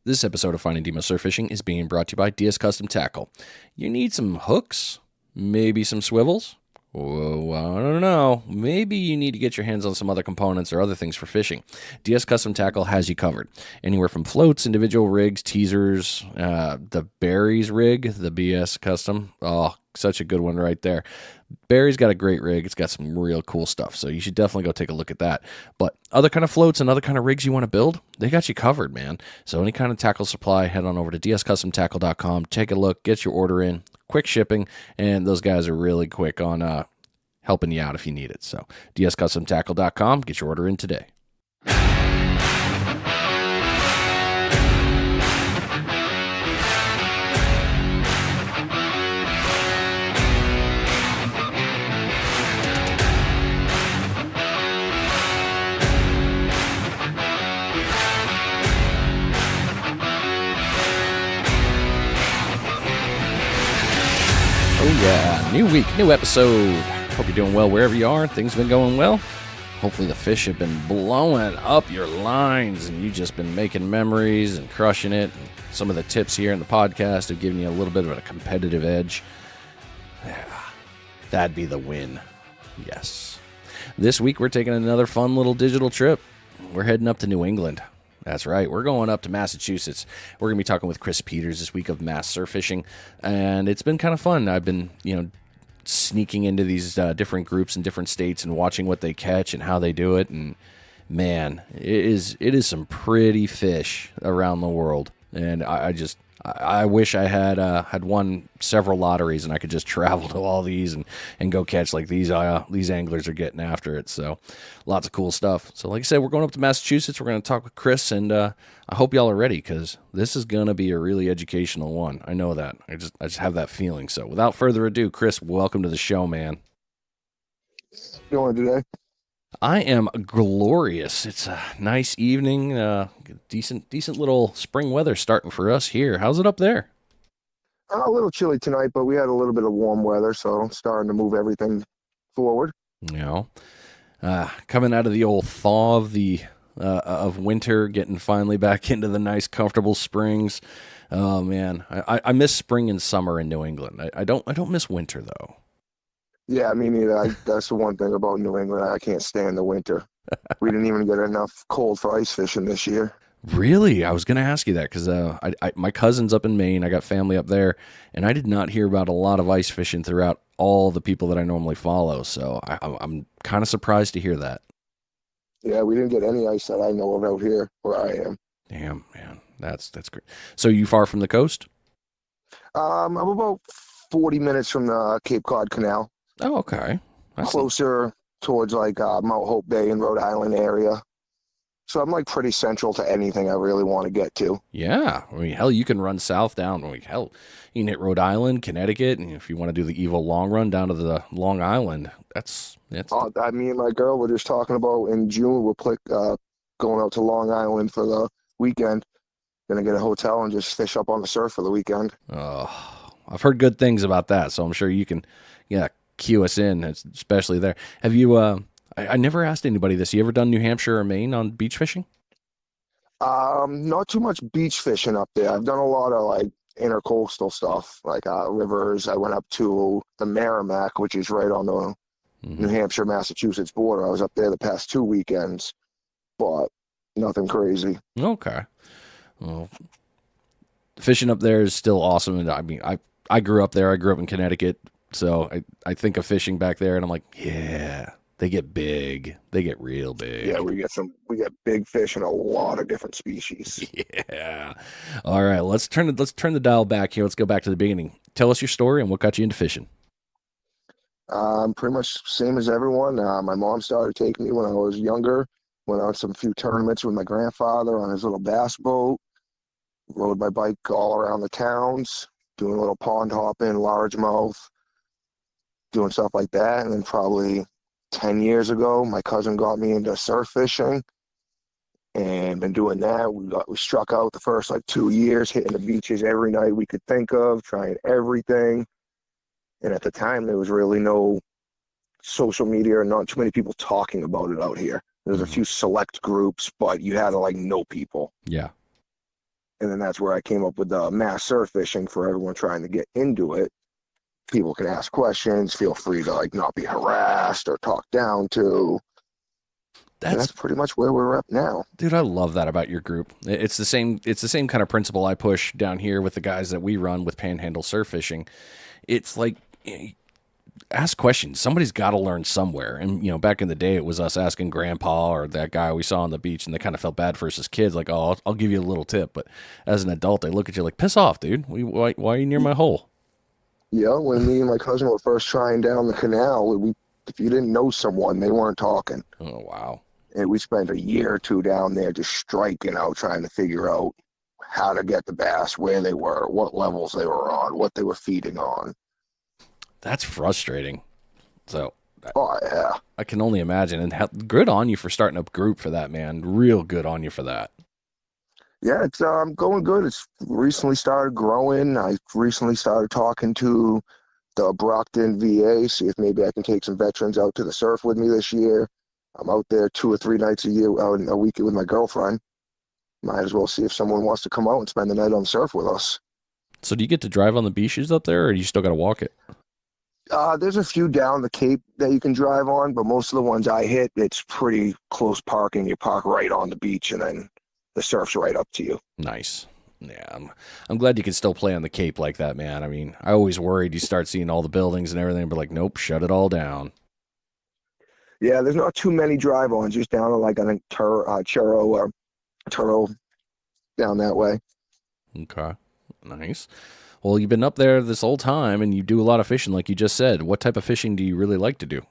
This episode of Finding Demo Surf Fishing is being brought to you by DS Custom Tackle. You need some hooks? Maybe some swivels? Whoa, I don't know. Maybe you need to get your hands on some other components or other things for fishing. DS Custom Tackle has you covered. Anywhere from floats, individual rigs, teasers, the Barry's rig, the BS Custom. Oh, such a good one right there. Barry's got a great rig. It's got some real cool stuff, so you should definitely go take a look at that. But other kind of floats and other kind of rigs you want to build, they got you covered, man. So any kind of tackle supply, head on over to dscustomtackle.com, take a look, get your order in, quick shipping, and those guys are really quick on helping you out if you need it. So dscustomtackle.com, get your order in today. Oh yeah, new week, new episode. Hope you're doing well wherever you are. Things have been going well. Hopefully the fish have been blowing up your lines and you've just been making memories and crushing it. And some of the tips here in the podcast have given you a little bit of a competitive edge. Yeah, that'd be the win. Yes. This week we're taking another fun little digital trip. We're heading up to New England. That's right. We're going up to Massachusetts. We're going to be talking with Chris Peters this week of Mass Surf Fishing, and it's been kind of fun. I've been, sneaking into these different groups in different states and watching what they catch and how they do it. And man, it is some pretty fish around the world. And I wish I had won several lotteries and I could just travel to all these and go catch like these anglers are getting after it. So lots of cool stuff. So like I said, we're going up to Massachusetts. We're going to talk with Chris, and I hope y'all are ready because this is going to be a really educational one. I know that. I just have that feeling. So without further ado, Chris, welcome to the show, man. You doing today? I am glorious. It's a nice evening, decent little spring weather starting for us here. How's it up there? A little chilly tonight, but we had a little bit of warm weather, so starting to move everything forward. Coming out of the old thaw of winter, getting finally back into the nice, comfortable springs. Oh man, I miss spring and summer in New England. I don't miss winter though. Yeah, me neither. That's the one thing about New England. I can't stand the winter. We didn't even get enough cold for ice fishing this year. Really? I was going to ask you that because my cousin's up in Maine. I got family up there, and I did not hear about a lot of ice fishing throughout all the people that I normally follow. So I'm kind of surprised to hear that. Yeah, we didn't get any ice that I know of out here where I am. Damn, man. That's great. So you far from the coast? I'm about 40 minutes from the Cape Cod Canal. Oh, okay. Closer towards like Mount Hope Bay in Rhode Island area. So I'm like pretty central to anything I really want to get to. Yeah. I mean, hell, you can run south down. I mean, hell, you can hit Rhode Island, Connecticut, and if you want to do the evil long run down to the Long Island, that's. Me and my girl were just talking about in June, we're going out to Long Island for the weekend. Gonna get a hotel and just fish up on the surf for the weekend. Oh, I've heard good things about that, so I'm sure you can, cue us in, especially there. Have you, I never asked anybody this. You ever done New Hampshire or Maine on beach fishing? Not too much beach fishing up there. I've done a lot of like intercoastal stuff, like rivers. I went up to the Merrimack, which is right on the New Hampshire, Massachusetts border. I was up there the past 2 weekends, but nothing crazy. Okay. Well, fishing up there is still awesome. And I mean, I grew up there. I grew up in Connecticut. So I think of fishing back there and I'm like, yeah, they get big. They get real big. Yeah, we get big fish and a lot of different species. Yeah. All right, let's turn the dial back here. Let's go back to the beginning. Tell us your story and what got you into fishing. Pretty much same as everyone. My mom started taking me when I was younger. Went on some few tournaments with my grandfather on his little bass boat. Rode my bike all around the towns, doing a little pond hopping, largemouth, doing stuff like that. And then probably 10 years ago, my cousin got me into surf fishing and been doing that. We struck out the first like 2 years, hitting the beaches every night we could think of, trying everything. And at the time, there was really no social media or not too many people talking about it out here. There's a few select groups, but you had to like know people. Yeah. And then that's where I came up with the mass surf fishing for everyone trying to get into it. People can ask questions, feel free to like not be harassed or talked down to. And That's that's pretty much where we're at now. Dude, I love that about your group. It's the same. It's the same kind of principle I push down here with the guys that we run with Panhandle Surf Fishing. It's like, ask questions. Somebody's got to learn somewhere. And back in the day, it was us asking Grandpa or that guy we saw on the beach, and they kind of felt bad for us as kids. Like, oh, I'll give you a little tip. But as an adult, they look at you like, piss off, dude. Why are you near my hole? Yeah, when me and my cousin were first trying down the canal, if you didn't know someone, they weren't talking. Oh wow. And we spent a year or two down there just striking out, trying to figure out how to get the bass, where they were, what levels they were on, what they were feeding on. That's frustrating. So Oh, yeah. I can only imagine. And good on you for starting a group for that, man. Real good on you for that. Yeah, it's going good. It's recently started growing. I recently started talking to the Brockton VA, see if maybe I can take some veterans out to the surf with me this year. I'm out there 2 or 3 nights a week with my girlfriend. Might as well see if someone wants to come out and spend the night on the surf with us. So do you get to drive on the beaches up there, or do you still got to walk it? There's a few down the Cape that you can drive on, but most of the ones I hit, it's pretty close parking. You park right on the beach, and then the surf's right up to you. Nice. Yeah, I'm glad you can still play on the Cape like that, man. I mean, I always worried you start seeing all the buildings and everything, but like, nope, shut it all down. Yeah, there's not too many drive-ons, just down to like I think Churro or Turo down that way. Okay, nice. Well, you've been up there this whole time, and you do a lot of fishing, like you just said. What type of fishing do you really like to do?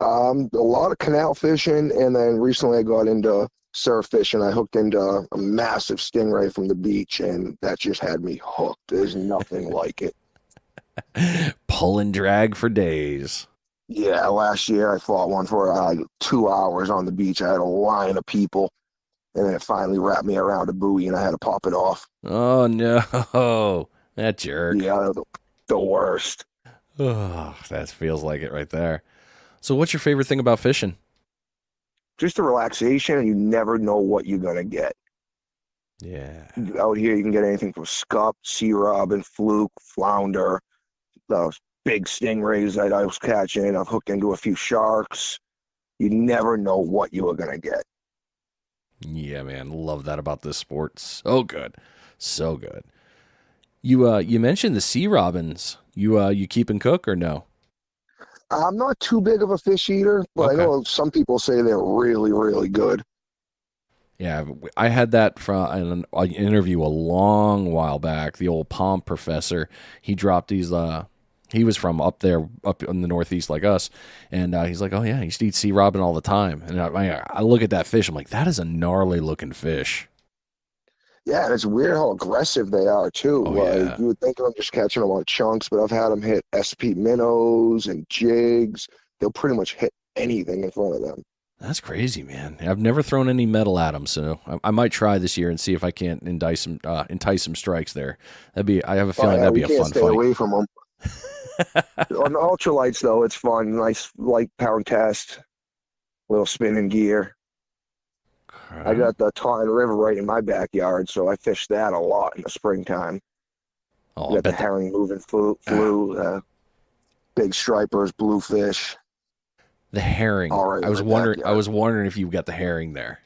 A lot of canal fishing, and then recently I got into surf fishing. I hooked into a massive stingray from the beach, and that just had me hooked. There's nothing like it. Pull and drag for days. Yeah, last year I fought one for 2 hours on the beach. I had a line of people, and then it finally wrapped me around a buoy, and I had to pop it off. Oh no, that jerk. Yeah, the worst. Oh, that feels like it right there. So, what's your favorite thing about fishing? Just a relaxation, and you never know what you're gonna get. Yeah. Out here, you can get anything from scup, sea robin, fluke, flounder, those big stingrays that I was catching. I've hooked into a few sharks. You never know what you are gonna get. Yeah, man, love that about this sport. So good, so good. You mentioned the sea robins. You keep and cook or no? I'm not too big of a fish eater, but I Okay. know some people say they're really, really good. Yeah, I had that from an interview a long while back. The old Palm professor, he dropped these. He was from up there, up in the Northeast like us, and he's like, "Oh yeah, I used to eat sea robin all the time." And I look at that fish, I'm like, "That is a gnarly looking fish." Yeah, and it's weird how aggressive they are too. Oh Like yeah, you would think I'm just catching them on chunks, but I've had them hit SP minnows and jigs. They'll pretty much hit anything in front of them. that's crazy, man. I've never thrown any metal at him, so I might try this year and see if I can't entice some strikes there. That'd be. I have a Oh feeling yeah, that'd be we a can't fun stay fight. away from them. On the ultralights though, it's fun. Nice light pound test, little spinning gear. I Okay. got the Taunton River right in my backyard, so I fish that a lot in the springtime. Oh, You I got the bet the. herring moving ah, big stripers, bluefish, The herring. all right I in was my wondering. I backyard. was wondering if you got the herring there.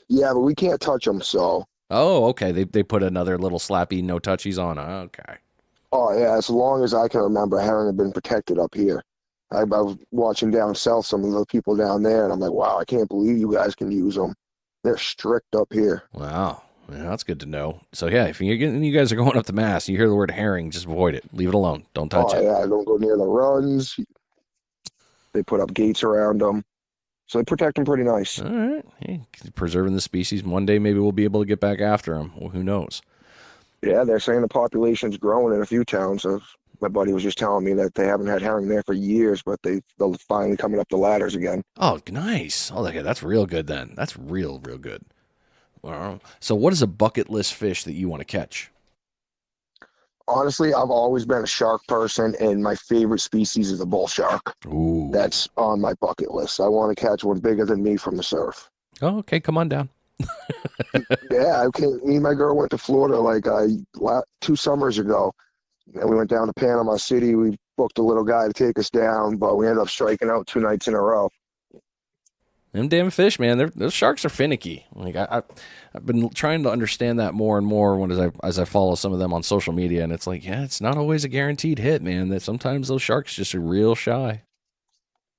Yeah, but we can't touch them, so. Oh, okay. They put another little slappy no touchies on. Okay. Oh yeah, as long as I can remember, herring have been protected up here. I was watching down south some of the people down there, and I'm like, wow, I can't believe you guys can use them. They're strict up here. Wow. Yeah, that's good to know. So yeah, if you guys are going up to Mass, you hear the word herring, just avoid it. Leave it alone. Don't touch Oh it. yeah, I don't go near the runs. They put up gates around them, so they protect them pretty nice. All right. Hey, preserving the species. One day maybe we'll be able to get back after them. Well, who knows? Yeah, they're saying the population's growing in a few towns. So my buddy was just telling me that they haven't had herring there for years, but they're finally coming up the ladders again. Oh, nice. Oh, okay, that's real good then. That's real good. Wow. So what is a bucket list fish that you want to catch? Honestly, I've always been a shark person, and my favorite species is a bull shark. Ooh. That's on my bucket list. I want to catch one bigger than me from the surf. Oh, okay. Come on down. Yeah, me and my girl went to Florida like 2 summers ago, and we went down to Panama City. We booked a little guy to take us down, but we ended up striking out 2 nights in a row. Them damn fish, man. Those sharks are finicky. Like I've been trying to understand that more and more as I follow some of them on social media, and it's like, yeah, it's not always a guaranteed hit, man. That sometimes those sharks just are real shy.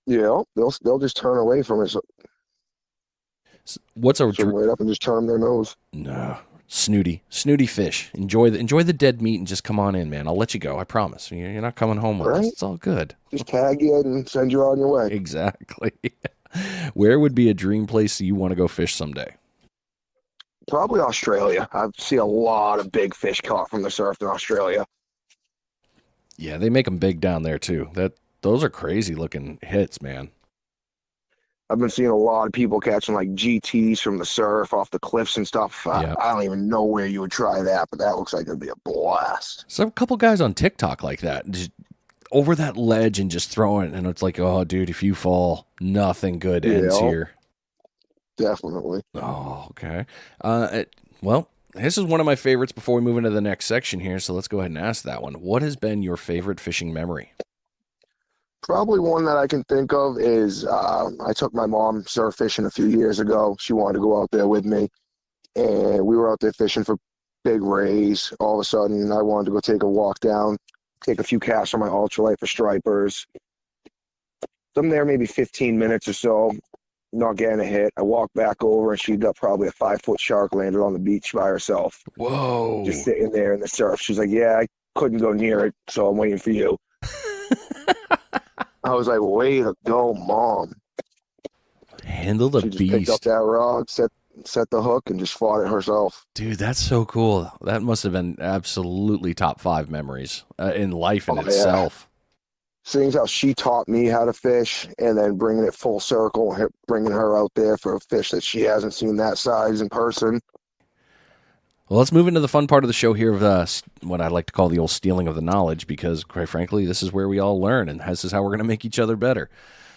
They'll just turn away from us, What's a swim right up and just turn their nose. no snooty fish? Enjoy the dead meat and just come on in, man. I'll let you go. I promise. You're not coming home with us. Right? It's all good. Just tag you and send you on your way. Exactly. Where would be a dream place you want to go fish someday? Probably Australia. I see a lot of big fish caught from the surf in Australia. Yeah, they make them big down there too. Those are crazy looking hits, man. I've been seeing a lot of people catching like GTs from the surf off the cliffs and stuff. Yeah. I don't even know where you would try that, but that looks like it'd be a blast. So a couple guys on TikTok like that, just over that ledge and just throwing it, and it's like, oh, dude, if you fall, nothing good ends Yeah, here. definitely. Oh, okay. Well, this is one of my favorites before we move into the next section here, so let's go ahead and ask that one. What has been your favorite fishing memory? Probably one that I can think of is I took my mom surf fishing a few years ago. She wanted to go out there with me, and we were out there fishing for big rays. All of a sudden, I wanted to go take a walk down, take a few casts on my ultralight for stripers. I'm there maybe 15 minutes or so, not getting a hit. I walked back over, and she got probably a 5-foot shark landed on the beach by herself, just Whoa. sitting there in the surf. She's like, "Yeah, I couldn't go near it, so I'm waiting for you." I was like, "Way to go, mom." Handle the She just picked up beast. that rod, set the hook, and just fought it herself. Dude, that's so cool. That must have been absolutely top five memories in life in Oh yeah. itself. Seeing how she taught me how to fish, and then bringing it full circle, bringing her out there for a fish that she hasn't seen that size in person. Well, let's move into the fun part of the show here of what I like to call the old stealing of the knowledge, because quite frankly, this is where we all learn, and this is how we're going to make each other better.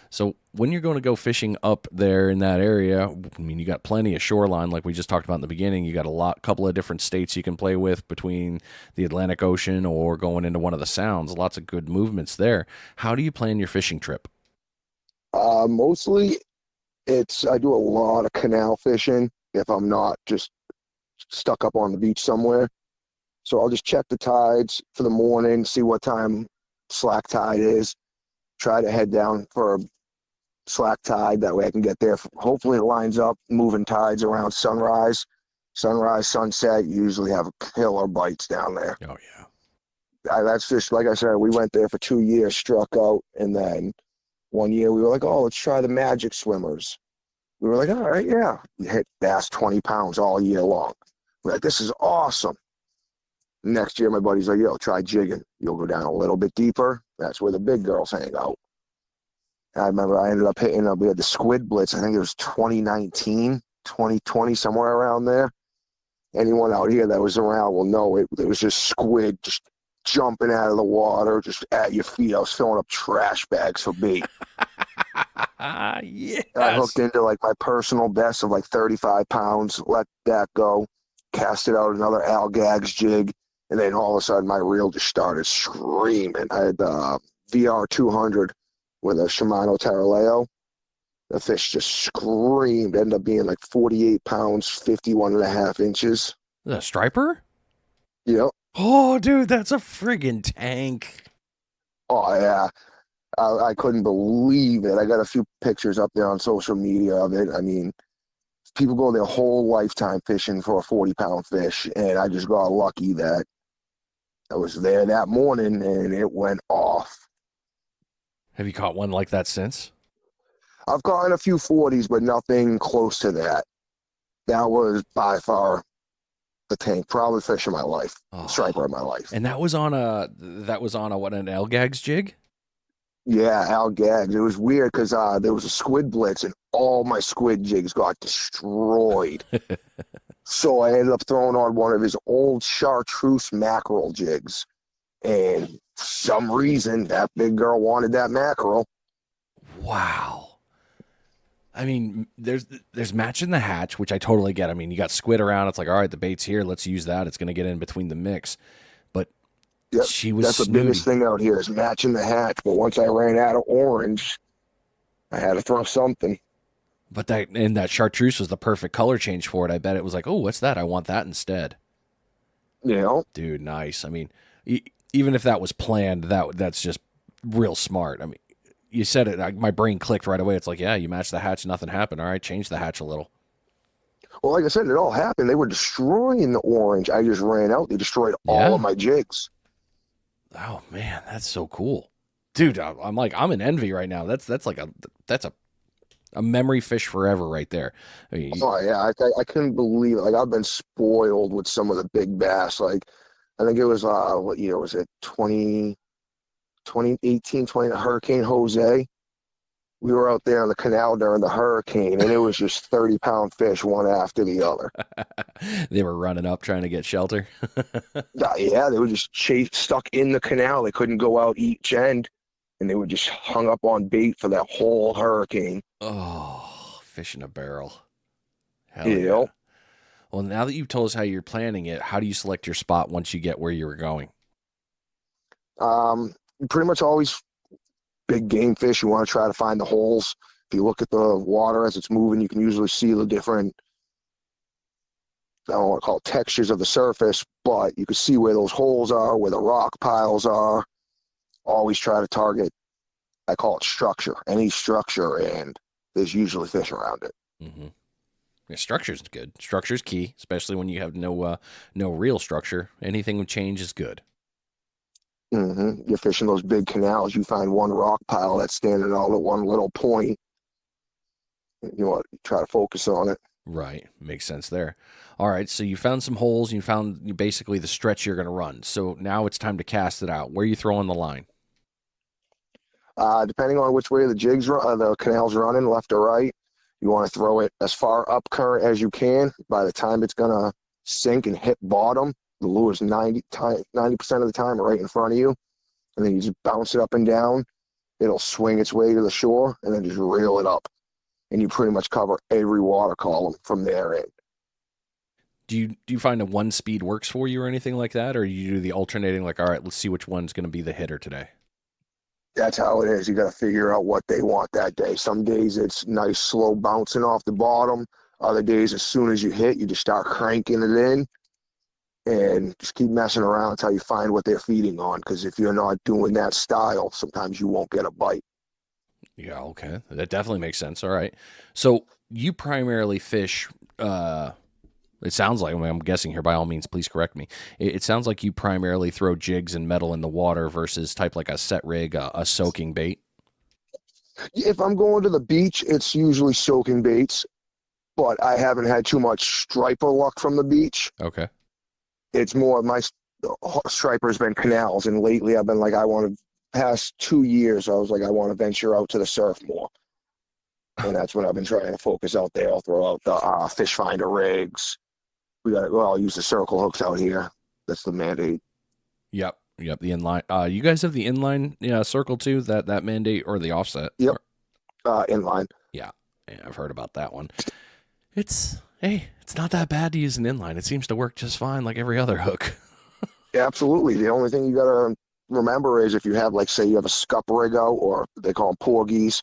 So when you're going to go fishing up there in that area, I mean, you got plenty of shoreline, like we just talked about in the beginning. You got couple of different states you can play with between the Atlantic Ocean or going into one of the sounds. Lots of good movements there. How do you plan your fishing trip? Mostly, I do a lot of canal fishing if I'm not just stuck up on the beach somewhere. So I'll just check the tides for the morning, see what time slack tide is. Try to head down for a slack tide. That way I can get there. Hopefully it lines up moving tides around sunrise. Sunrise, sunset, you usually have killer bites down there. Oh, yeah. That's just, like I said, we went there for 2 years, struck out, and then one year we were like, oh, let's try the magic swimmers. We were like, all right, yeah. We hit bass 20 pounds all year long. We're like, this is awesome. Next year, my buddy's like, yo, try jigging. You'll go down a little bit deeper. That's where the big girls hang out. I remember I ended up hitting up, we had the squid blitz. I think it was 2019, 2020, somewhere around there. Anyone out here that was around will know it was just squid just jumping out of the water, just at your feet. I was filling up trash bags for bait. Yes. I hooked into like my personal best of like 35 pounds, let that go, casted out another Algags jig, and then all of a sudden my reel just started screaming. I had the VR 200 with a Shimano Taraleo. The fish just screamed, ended up being like 48 pounds, 51.5 inches. Is that a striper? Yep. Oh, dude, that's a friggin' tank. Oh, yeah. I couldn't believe it. I got a few pictures up there on social media of it. I mean, people go their whole lifetime fishing for a 40-pound fish, and I just got lucky that I was there that morning and it went off. Have you caught one like that since? I've caught a few 40s, but nothing close to that. That was by far the tank, probably fish of my life, striper of my life. And that was on a what, an L-Gags jig? Yeah, Algags. It was weird because there was a squid blitz and all my squid jigs got destroyed. So I ended up throwing on one of his old chartreuse mackerel jigs. And for some reason, that big girl wanted that mackerel. Wow. I mean, there's matching the hatch, which I totally get. I mean, you got squid around. It's like, all right, the bait's here. Let's use that. It's going to get in between the mix. But Yep. she was That's the biggest snooty. thing out here is matching the hatch. But once I ran out of orange, I had to throw something. But that chartreuse was the perfect color change for it. I bet it was like, oh, what's that? I want that instead. You know? Dude, nice. I mean, even if that was planned, that's just real smart. I mean, you said it. My brain clicked right away. It's like, yeah, you matched the hatch, nothing happened. All right, change the hatch a little. Well, like I said, it all happened. They were destroying the orange. I just ran out. They destroyed all of Yeah. my jigs. Oh man, that's so cool, dude. I'm like, I'm in envy right now. That's like a memory fish forever right there. I mean, Oh yeah, I couldn't believe it. Like I've been spoiled with some of the big bass. Like I think it was what year was it? 2018, 20 Hurricane Jose. We were out there on the canal during the hurricane, and it was just 30-pound fish one after the other. they were running up trying to get shelter. Yeah, they were just stuck in the canal. They couldn't go out each end, and they were just hung up on bait for that whole hurricane. Oh, fish in a barrel. Hell You yeah. know, Well, now that you've told us how you're planning it, how do you select your spot once you get where you were going? um, pretty much always big game fish. You want to try to find the holes. If you look at the water as it's moving, you can usually see the different, I don't want to call it textures of the surface, but you can see where those holes are, where the rock piles are. Always try to target, I call it structure, any structure, and there's usually fish around it. Mm-hmm. Yeah, structure's good. Structure's key, especially when you have no real structure. Anything with change is good. You're fishing those big canals, you find one rock pile that's standing all at one little point. You want to try to focus on it. Right. Makes sense there. All right. So you found some holes. You found basically the stretch you're going to run. So now it's time to cast it out. Where are you throwing the line? Depending on which way the canal's running, left or right, you want to throw it as far up current as you can. By the time it's gonna sink and hit bottom, the lure's 90% of the time right in front of you, and then you just bounce it up and down. It'll swing its way to the shore, and then just reel it up, and you pretty much cover every water column from there in. Do you find a one speed works for you or anything like that, or you do the alternating? Like, all right, let's see which one's going to be the hitter today. That's how it is. You got to figure out what they want that day. Some days it's nice, slow bouncing off the bottom. Other days, as soon as you hit, you just start cranking it in and just keep messing around until you find what they're feeding on. Because if you're not doing that style, sometimes you won't get a bite. Yeah. Okay. That definitely makes sense. All right. So you primarily fish. It sounds like, I mean, I'm guessing here, by all means, please correct me. It sounds like you primarily throw jigs and metal in the water versus type like a set rig, a soaking bait. If I'm going to the beach, it's usually soaking baits, but I haven't had too much striper luck from the beach. Okay. It's more my striper's been canals, and lately I've been like, I want to. Past 2 years, I was like, I want to venture out to the surf more. And that's what I've been trying to focus out there. I'll throw out the fish finder rigs. I'll use the circle hooks out here. That's the mandate. Yep. Yep. The inline. You guys have the inline circle too, that mandate or the offset? Yep, inline. Yeah. Yeah. I've heard about that one. It's not that bad to use an inline. It seems to work just fine like every other hook. Yeah, absolutely. The only thing you got to remember is if you have, like, say you have a scup rig out, or they call them porgies,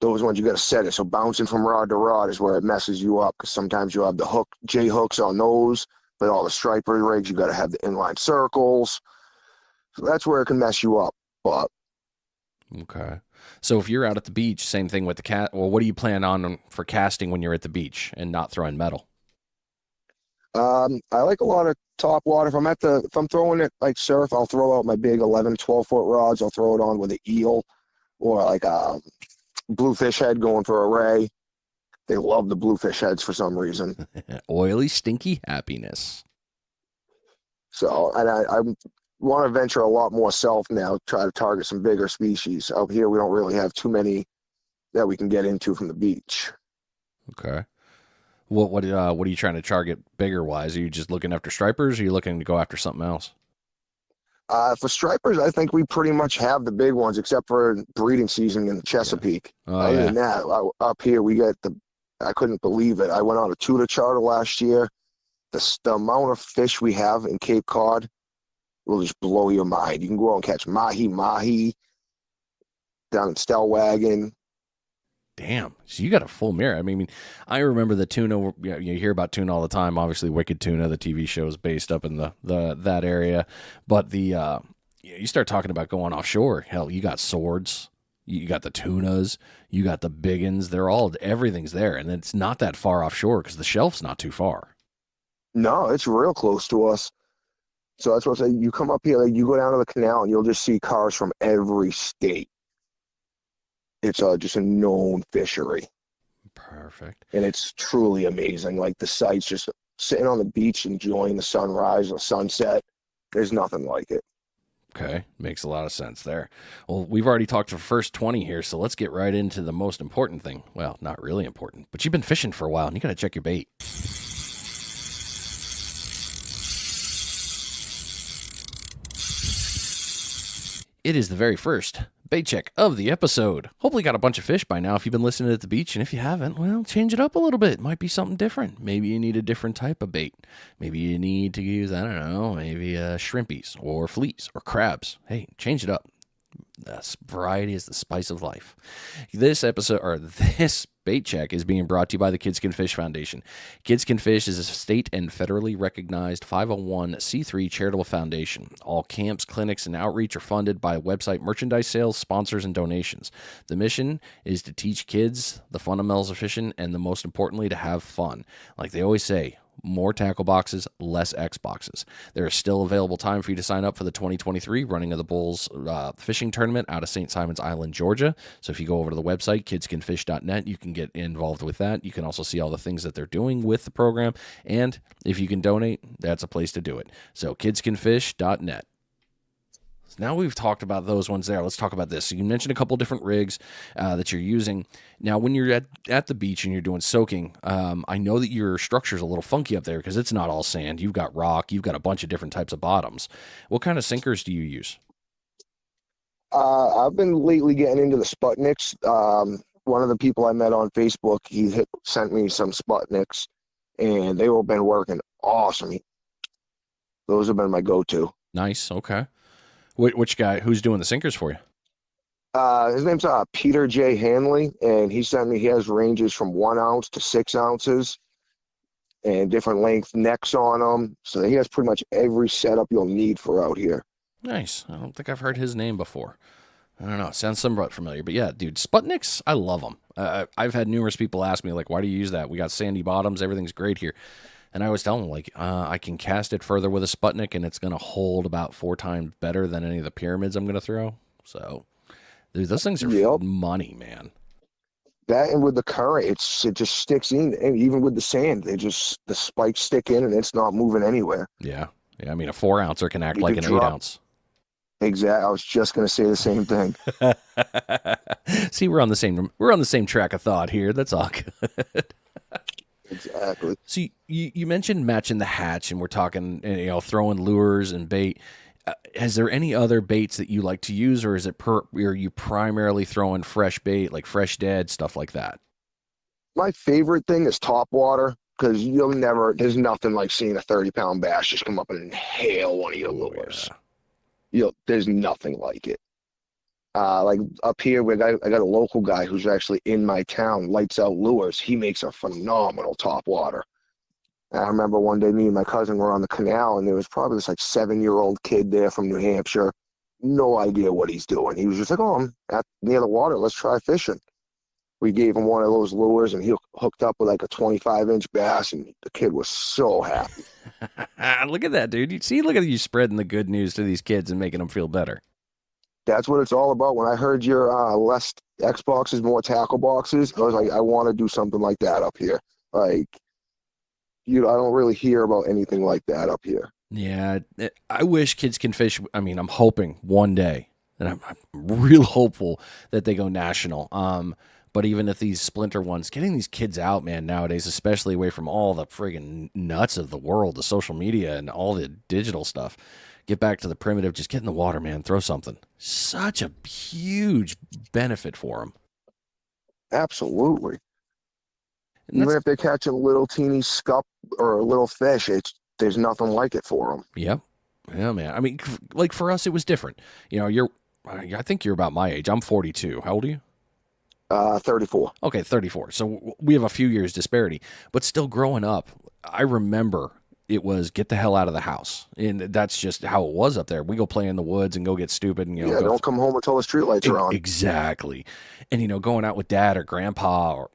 those ones you got to set it. So bouncing from rod to rod is where it messes you up, because sometimes you have the J hooks on those, but all the striper rigs, you got to have the inline circles. So that's where it can mess you up. But Okay. So if you're out at the beach, same thing with the cat. Well, what do you plan on for casting when you're at the beach and not throwing metal? I like a lot of top water. If I'm throwing it like surf, I'll throw out my big 11, 12-foot rods. I'll throw it on with an eel or like a bluefish head going for a ray. They love the bluefish heads for some reason. Oily, stinky happiness. So, and I want to venture a lot more south now, try to target some bigger species. Out here, we don't really have too many that we can get into from the beach. Okay. What are you trying to target bigger wise? Are you just looking after stripers or are you looking to go after something else? For stripers, I think we pretty much have the big ones, except for breeding season in the Yeah. Chesapeake. Oh Other yeah. than that, up here we get the. I couldn't believe it. I went on a tuna charter last year. The amount of fish we have in Cape Cod will just blow your mind. You can go out and catch mahi down in Stellwagen. Damn. So you got a full mirror. I mean, I remember the tuna. You hear about tuna all the time. Obviously, Wicked Tuna, the TV show, is based up in the that area. But you start talking about going offshore. Hell, you got swords. You got the tunas. You got the biggins. Everything's there, and it's not that far offshore because the shelf's not too far. No, it's real close to us. So that's what I say. You come up here, like you go down to the canal, and you'll just see cars from every state. It's just a known fishery, Perfect. and it's truly amazing. Like the sights, just sitting on the beach enjoying the sunrise or sunset. There's nothing like it. Okay, makes a lot of sense there. Well, we've already talked the first 20 here, so let's get right into the most important thing. Well, not really important, but you've been fishing for a while and you got to check your bait. It is the very first bait check of the episode. Hopefully, you got a bunch of fish by now if you've been listening at the beach. And if you haven't, well, change it up a little bit. It might be something different. Maybe you need a different type of bait. Maybe you need to use, I don't know, maybe shrimpies or fleas or crabs. Hey, change it up. Variety is the spice of life. This episode, or this bait check, is being brought to you by the Kids Can Fish Foundation. Kids Can Fish is a state and federally recognized 501c3 charitable foundation. All camps, clinics, and outreach are funded by website merchandise sales, sponsors, and donations. The mission is to teach kids the fundamentals of fishing and, the most importantly, to have fun. Like they always say, more tackle boxes, less X boxes. There is still available time for you to sign up for the 2023 Running of the Bulls fishing tournament out of St. Simons Island, Georgia. So if you go over to the website, kidscanfish.net, you can get involved with that. You can also see all the things that they're doing with the program. And if you can donate, that's a place to do it. So kidscanfish.net. Now we've talked about those ones there. Let's talk about this. So you mentioned a couple different rigs that you're using. Now, when you're at the beach and you're doing soaking, I know that your structure's a little funky up there because it's not all sand. You've got rock. You've got a bunch of different types of bottoms. What kind of sinkers do you use? I've been lately getting into the Sputniks. One of the people I met on Facebook, sent me some Sputniks, and they've all been working awesome. Those have been my go-to. Nice. Okay. Which guy? Who's doing the sinkers for you? His name's Peter J. Hanley, and he has ranges from 1 ounce to 6 ounces and different length necks on them. So he has pretty much every setup you'll need for out here. Nice. I don't think I've heard his name before. I don't know. It sounds somewhat familiar. But yeah, dude, Sputniks, I love them. I've had numerous people ask me, like, why do you use that? We got sandy bottoms. Everything's great here. And I always tell them, like, I can cast it further with a Sputnik, and it's going to hold about 4 times better than any of the pyramids I'm going to throw. So, dude, those things are money, man. That and with the current, it just sticks in. And even with the sand, the spikes stick in, and it's not moving anywhere. Yeah. I mean, a 4-ouncer can act like an 8-ounce. Exactly. I was just going to say the same thing. See, we're on the same track of thought here. That's all good. Exactly. So you mentioned matching the hatch, and we're talking, throwing lures and bait. Is there any other baits that you like to use, or are you primarily throwing fresh bait, like fresh dead, stuff like that? My favorite thing is top water because there's nothing like seeing a 30-pound bass just come up and inhale one of your lures. Yeah. There's nothing like it. Like up here, I got a local guy who's actually in my town, Lights Out Lures. He makes a phenomenal top water. And I remember one day me and my cousin were on the canal, and there was probably this like 7-year-old kid there from New Hampshire. No idea what he's doing. He was just like, oh, I'm near the water. Let's try fishing. We gave him one of those lures, and he hooked up with like a 25-inch bass, and the kid was so happy. Look at that, dude. Look at you spreading the good news to these kids and making them feel better. That's what it's all about. When I heard your less X boxes, more tackle boxes, I was like, I want to do something like that up here. Like, I don't really hear about anything like that up here. Yeah, I wish Kids Can Fish. I mean, I'm hoping one day, and I'm real hopeful that they go national. But even if these splinter ones, getting these kids out, man, nowadays, especially away from all the friggin' nuts of the world, the social media and all the digital stuff, get back to the primitive, just get in the water, man, throw something. Such a huge benefit for them. Absolutely. And Even that's, if they're catching a little teeny scup or a little fish, there's nothing like it for them. yep. Yeah, man. I mean, like for us, it was different. You know, I think you're about my age. I'm 42. How old are you? 34. Okay, 34. So we have a few years disparity, but still growing up, I remember it was get the hell out of the house. And that's just how it was up there. We go play in the woods and go get stupid and, Yeah, don't come home until the streetlights are on. exactly. And, going out with dad or grandpa or,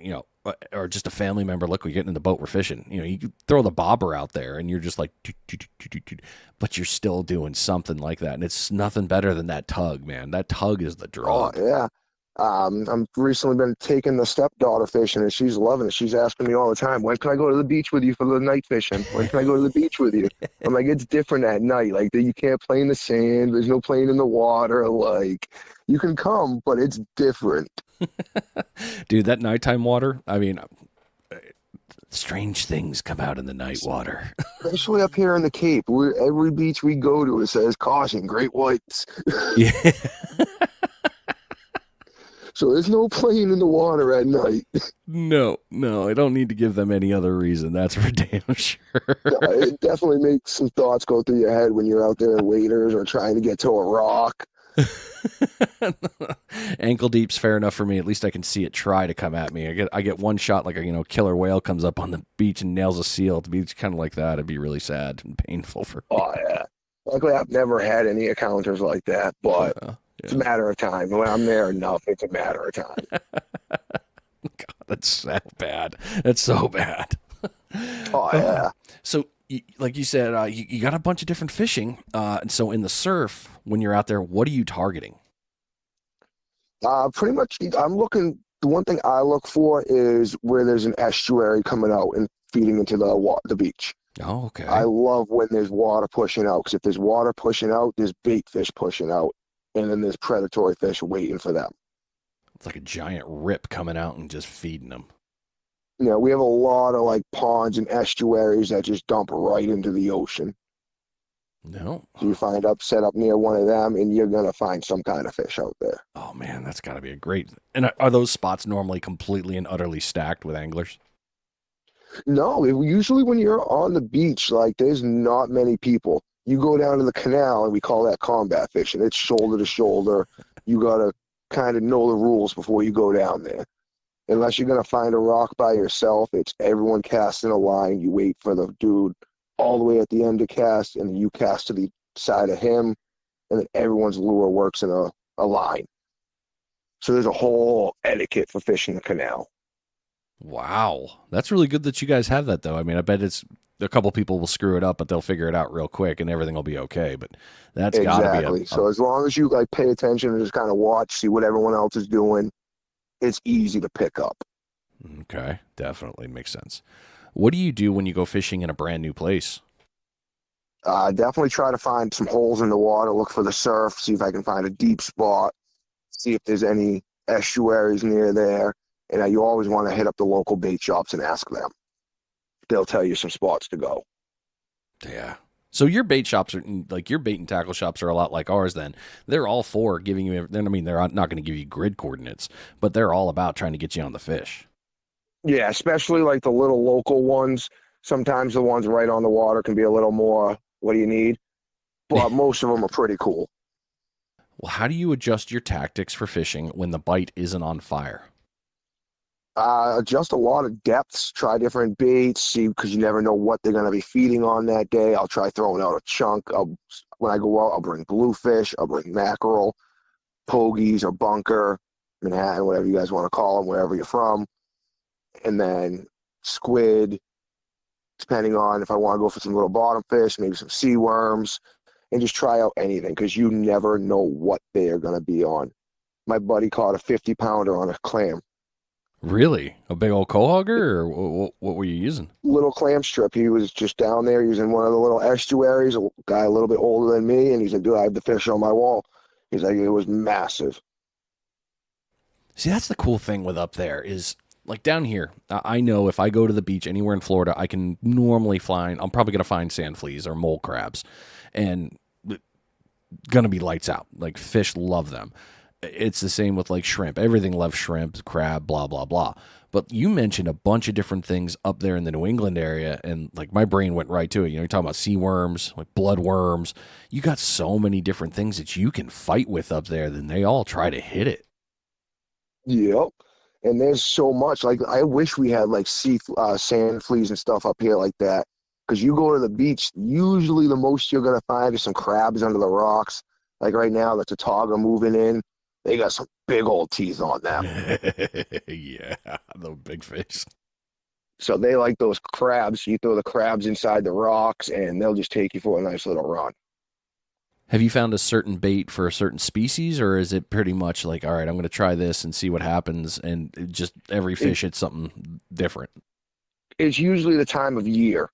or just a family member, look, we get in the boat, we're fishing. You could throw the bobber out there and you're just like, "Toot, toot, toot, toot, toot, toot," but you're still doing something like that. And it's nothing better than that tug, man. That tug is the Oh drug. yeah. I'm recently been taking the stepdaughter fishing, and she's loving it. She's asking me all the time, "When can I go to the beach with you for the night fishing? When can I go to the beach with you?" I'm like, "It's different at night. Like you can't play in the sand. There's no playing in the water. Like you can come, but it's different." Dude, that nighttime water, I mean, strange things come out in the night water. Especially up here in the Cape, every beach we go to, it says caution, great whites. Yeah. So there's no playing in the water at night. No, I don't need to give them any other reason. That's for damn sure. It definitely makes some thoughts go through your head when you're out there in waders or trying to get to a rock. Ankle deep's fair enough for me. At least I can see it try to come at me. I get one shot like a killer whale comes up on the beach and nails a seal. To be kind of like that, it'd be really sad and painful for me. Oh yeah. Luckily, I've never had any encounters like that, but Yeah, it's a matter of time. When I'm there enough, it's a matter of time. God, that's so bad. That's so bad. Oh yeah. So, like you said, you got a bunch of different fishing. And so in the surf, when you're out there, what are you targeting? Pretty much, I'm looking. The one thing I look for is where there's an estuary coming out and feeding into the beach. Oh, okay. I love when there's water pushing out, because if there's water pushing out, there's bait fish pushing out, and then there's predatory fish waiting for them. It's like a giant rip coming out and just feeding them. We have a lot of like ponds and estuaries that just dump right into the ocean. No. So you find up set up near one of them, and you're gonna find some kind of fish out there. Oh man, that's got to be a great. And are those spots normally completely and utterly stacked with anglers? No, usually when you're on the beach, like there's not many people. You go down to the canal, and we call that combat fishing. It's shoulder to shoulder. You gotta kind of know the rules before you go down there. Unless you're gonna find a rock by yourself, it's everyone casting a line. You wait for the dude all the way at the end to cast, and you cast to the side of him, and then everyone's lure works in a line. So there's a whole etiquette for fishing the canal. Wow, that's really good that you guys have that, though. I mean, I bet it's a couple people will screw it up, but they'll figure it out real quick, and everything will be okay. But that's got to be Exactly. So as long as you like pay attention and just kind of watch, see what everyone else is doing, it's easy to pick up. Okay, definitely makes sense. What do you do when you go fishing in a brand new place? Definitely try to find some holes in the water, look for the surf, see if I can find a deep spot, see if there's any estuaries near there. And you always want to hit up the local bait shops and ask them. They'll tell you some spots to go. Yeah. So your bait shops are like your bait and tackle shops are a lot like ours. Then they're all for giving you. I mean, they're not going to give you grid coordinates, but they're all about trying to get you on the fish. Yeah, especially like the little local ones. Sometimes the ones right on the water can be a little more, what do you need? But most of them are pretty cool. Well, how do you adjust your tactics for fishing when the bite isn't on fire? Just a lot of depths, try different baits, see, because you never know what they're going to be feeding on that day. I'll try throwing out a chunk. When I go out, I'll bring bluefish, I'll bring mackerel, pogies or bunker, Manhattan, whatever you guys want to call them, wherever you're from. And then squid, depending on if I want to go for some little bottom fish, maybe some sea worms, and just try out anything, because you never know what they are going to be on. My buddy caught a 50-pounder on a clam. Really? A big old quahogger, or what were you using? Little clam strip. He was just down there using one of the little estuaries, a guy a little bit older than me, and he's like, "Dude, I have the fish on my wall." He's like, "It was massive." See, that's the cool thing with up there is like down here. I know if I go to the beach anywhere in Florida, I can normally find. I'm probably going to find sand fleas or mole crabs, and gonna be lights out. Like fish love them. It's the same with like shrimp. Everything loves shrimp, crab, blah blah blah. But you mentioned a bunch of different things up there in the New England area, and like my brain went right to it. You're talking about sea worms, like blood worms. You got so many different things that you can fight with up there. Then they all try to hit it. Yep. And there's so much. Like I wish we had like sand fleas and stuff up here like that. Because you go to the beach, usually the most you're gonna find is some crabs under the rocks. Like right now, the Tataga moving in, they got some big old teeth on them. Yeah, the big fish. So they like those crabs. You throw the crabs inside the rocks, and they'll just take you for a nice little run. Have you found a certain bait for a certain species, or is it pretty much like, all right, I'm going to try this and see what happens, and just every It, fish hits something different? it's usually the time of year.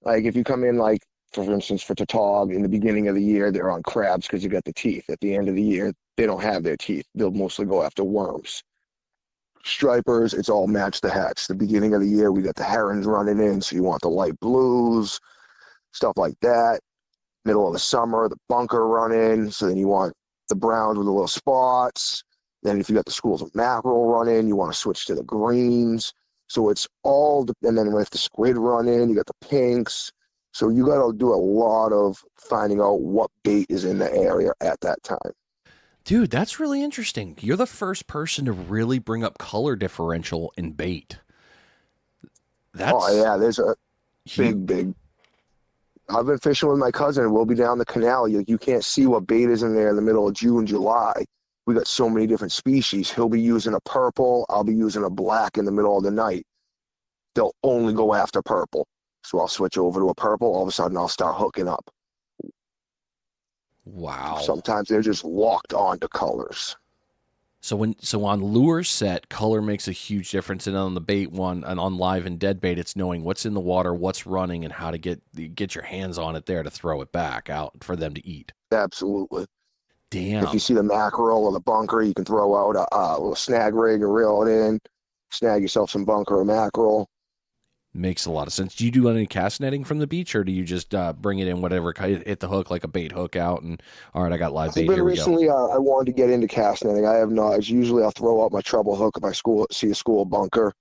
Like if you come in, like for instance, for tautog in the beginning of the year, they're on crabs because you got the teeth. At the end of the year, they don't have their teeth. They'll mostly go after worms. Stripers, it's all match the hatch. The beginning of the year, we got the herons running in, so you want the light blues, stuff like that. Middle of the summer, the bunker running, so then you want the browns with the little spots. Then if you got the schools of mackerel running, you want to switch to the greens. So it's all, and then if the squid run in, you got the pinks. So you got to do a lot of finding out what bait is in the area at that time. Dude, that's really interesting. You're the first person to really bring up color differential in bait. Oh That's yeah, there's a huge. big. I've been fishing with my cousin. We'll be down the canal. You can't see what bait is in there in the middle of June, July. We got so many different species. He'll be using a purple. I'll be using a black in the middle of the night. They'll only go after purple. So I'll switch over to a purple. All of a sudden, I'll start hooking up. Wow. Sometimes they're just locked on to colors. So on lure set, color makes a huge difference, and on the bait one, and on live and dead bait, it's knowing what's in the water, what's running, and how to get your hands on it there to throw it back out for them to eat. Absolutely. If you Damn, see the mackerel or the bunker, you can throw out a little snag rig and reel it in. Snag yourself some bunker or mackerel. makes a lot of sense. Do you do any cast netting from the beach, or do you just bring it in whatever, hit the hook like a bait hook out, and all right, I got live I've bait. been Here we go. recently. I wanted to get into cast netting. I have not. It's usually I'll throw out my treble hook if I see a school bunker,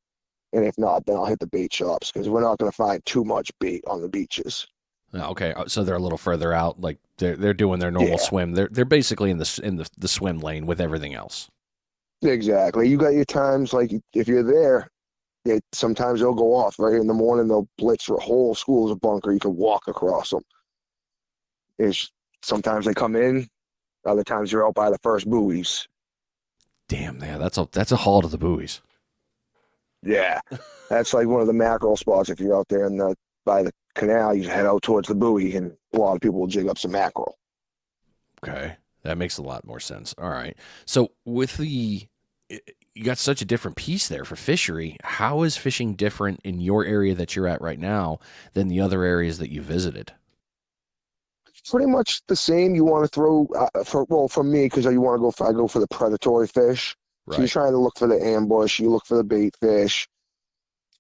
and if not, then I'll hit the bait shops because we're not going to find too much bait on the beaches. Okay, so they're a little further out, like they're doing their normal Yeah, swim. They're basically in the swim lane with everything else. exactly. You got your times. Like if you're there, sometimes they'll go off right in the morning. They'll blitz for whole schools of bunker. You can walk across them. It's sometimes they come in. Other times you're out by the first buoys. Damn, yeah, that's a haul to the buoys. Yeah, that's like one of the mackerel spots. If you're out there in the by the canal, you head out towards the buoy, and a lot of people will jig up some mackerel. Okay, that makes a lot more sense. All right, so with you got such a different piece there for fishery. How is fishing different in your area that you're at right now than the other areas that you visited? Pretty much the same. You want to throw for me because you want to I go for the predatory fish. So you're Right. trying to look for the ambush. You look for the bait fish.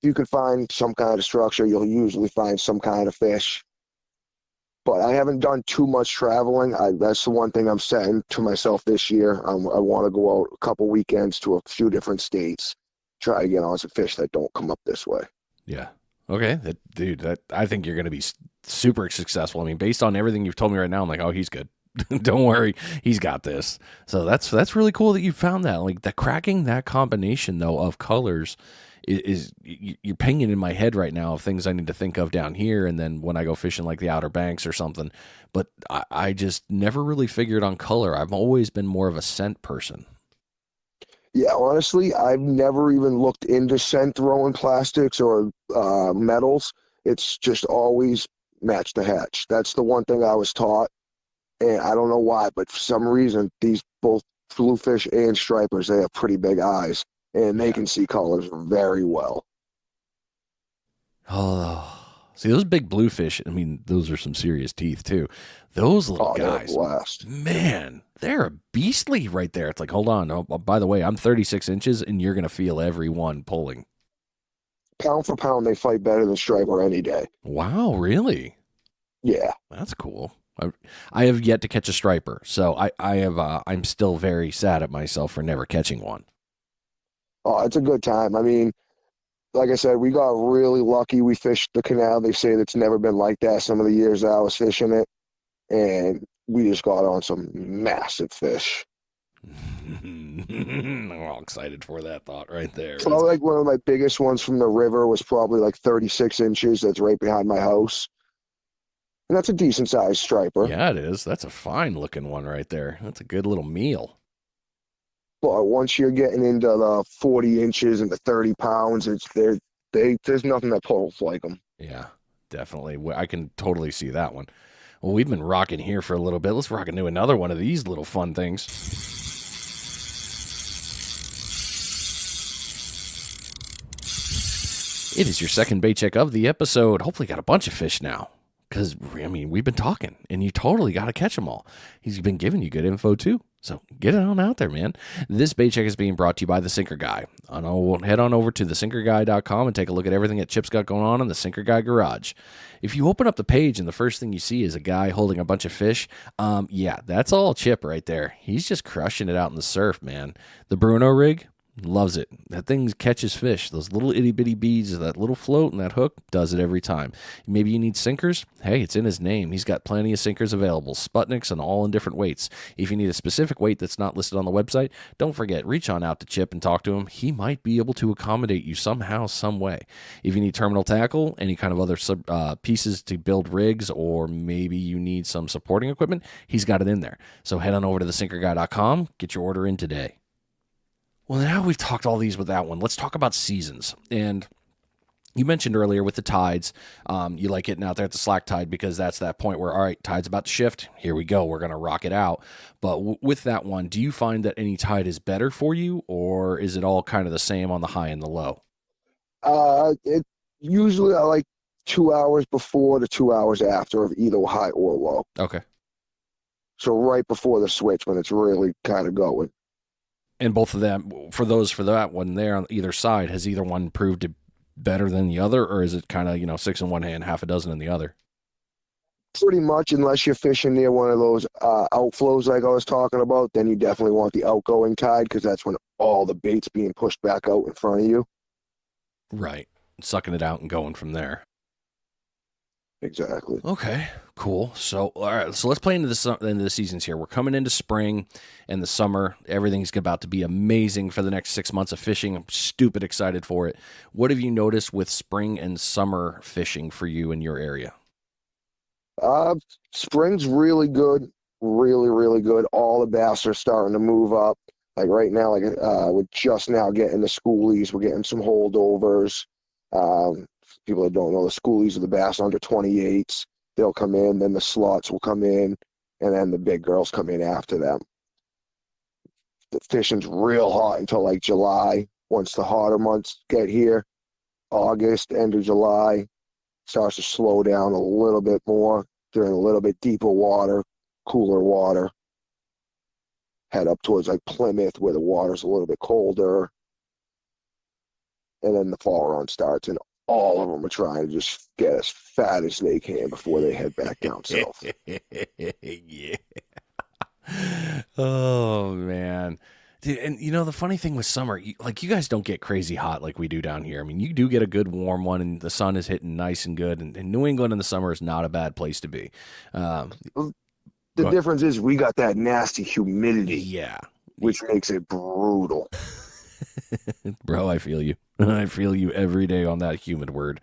If you can find some kind of structure, you'll usually find some kind of fish. But I haven't done too much traveling. That's the one thing I'm setting to myself this year. I want to go out a couple weekends to a few different states, try to get on some fish that don't come up this way. Yeah. Okay, dude, that I think you're going to be super successful. I mean, based on everything you've told me right now, I'm like, oh, he's good. Don't worry, he's got this. So that's really cool that you found that. Like the cracking that combination though of colors is you're pinging in my head right now of things I need to think of down here, and then when I go fishing like the Outer Banks or something. But I just never really figured on color. I've always been more of a scent person. Yeah, honestly, I've never even looked into scent throwing plastics or metals. It's just always match the hatch. That's the one thing I was taught, and I don't know why, but for some reason, these both bluefish and stripers, they have pretty big eyes, and they Yeah. can see colors very well. Oh, see those big bluefish. I mean, those are some serious teeth too. Those little Oh, they're a guys, blast. man, they're beastly right there. It's like, hold on. Oh, by the way, I'm 36 inches, and you're gonna feel every one pulling. Pound for pound, they fight better than striper any day. Wow, really? Yeah, That's cool. I, I have yet to catch a striper, so I'm still very sad at myself for never catching one. Oh, it's a good time. I mean, like I said, we got really lucky. We fished the canal. They say that's never been like that some of the years that I was fishing it, and we just got on some massive fish. I'm all excited for that thought right there. Probably like one of my biggest ones from the river was probably like 36 inches. That's right behind my house. And that's a decent sized striper. Yeah, it is. That's a fine looking one right there. That's a good little meal. But once you're getting into the 40 inches and the 30 pounds, there's nothing that pulls like them. Yeah, definitely. I can totally see that one. Well, we've been rocking here for a little bit. Let's rock into another one of these little fun things. It is your second bait check of the episode. Hopefully, got a bunch of fish now. Because, I mean, we've been talking, and you totally got to catch them all. He's been giving you good info, too. So get it on out there, man. This bait check is being brought to you by The Sinker Guy. Head on over to thesinkerguy.com and take a look at everything that Chip's got going on in the Sinker Guy garage. If you open up the page and the first thing you see is a guy holding a bunch of fish, yeah, that's all Chip right there. He's just crushing it out in the surf, man. The Bruno rig, loves it. That thing catches fish. Those little itty bitty beads, that little float and that hook does it every time. Maybe you need sinkers? Hey, it's in his name. He's got plenty of sinkers available, Sputniks and all in different weights. If you need a specific weight that's not listed on the website, don't forget, reach on out to Chip and talk to him. He might be able to accommodate you somehow, some way. If you need terminal tackle, any kind of other pieces to build rigs, or maybe you need some supporting equipment, he's got it in there. So head on over to thesinkerguy.com, get your order in today. Well, now we've talked all these with that one. Let's talk about seasons. And you mentioned earlier with the tides, you like getting out there at the slack tide because that's that point where, all right, tide's about to shift. Here we go. We're going to rock it out. But with that one, do you find that any tide is better for you, or is it all kind of the same on the high and the low? It usually I like 2 hours before to 2 hours after of either high or low. Okay. So right before the switch when it's really kind of going. And both of them, for that one there on either side, has either one proved better than the other, or is it kind of, six in one hand, half a dozen in the other? Pretty much, unless you're fishing near one of those outflows like I was talking about, then you definitely want the outgoing tide because that's when all the bait's being pushed back out in front of you. Right. Sucking it out and going from there. Exactly. Okay, cool. So, all right, so let's play into the seasons here. We're coming into spring and the summer. Everything's about to be amazing for the next 6 months of fishing. I'm stupid excited for it. What have you noticed with spring and summer fishing for you in your area? Spring's really good, really, really good. All the bass are starting to move up. Like right now, we're just now getting the schoolies. We're getting some holdovers. People that don't know, the schoolies are the bass under 28s. They'll come in, then the slots will come in, and then the big girls come in after them. The fishing's real hot until like July. Once the hotter months get here, August, end of July, starts to slow down a little bit more. They're in a little bit deeper water, cooler water. Head up towards like Plymouth where the water's a little bit colder. And then the fall run starts, and all of them are trying to just get as fat as they can before they head back down south. Yeah. Oh, man. Dude, and the funny thing with summer, you guys don't get crazy hot like we do down here. I mean, you do get a good warm one, and the sun is hitting nice and good. And New England in the summer is not a bad place to be. The difference is we got that nasty humidity, yeah, which makes it brutal. Bro, I feel you. I feel you every day on that humid word.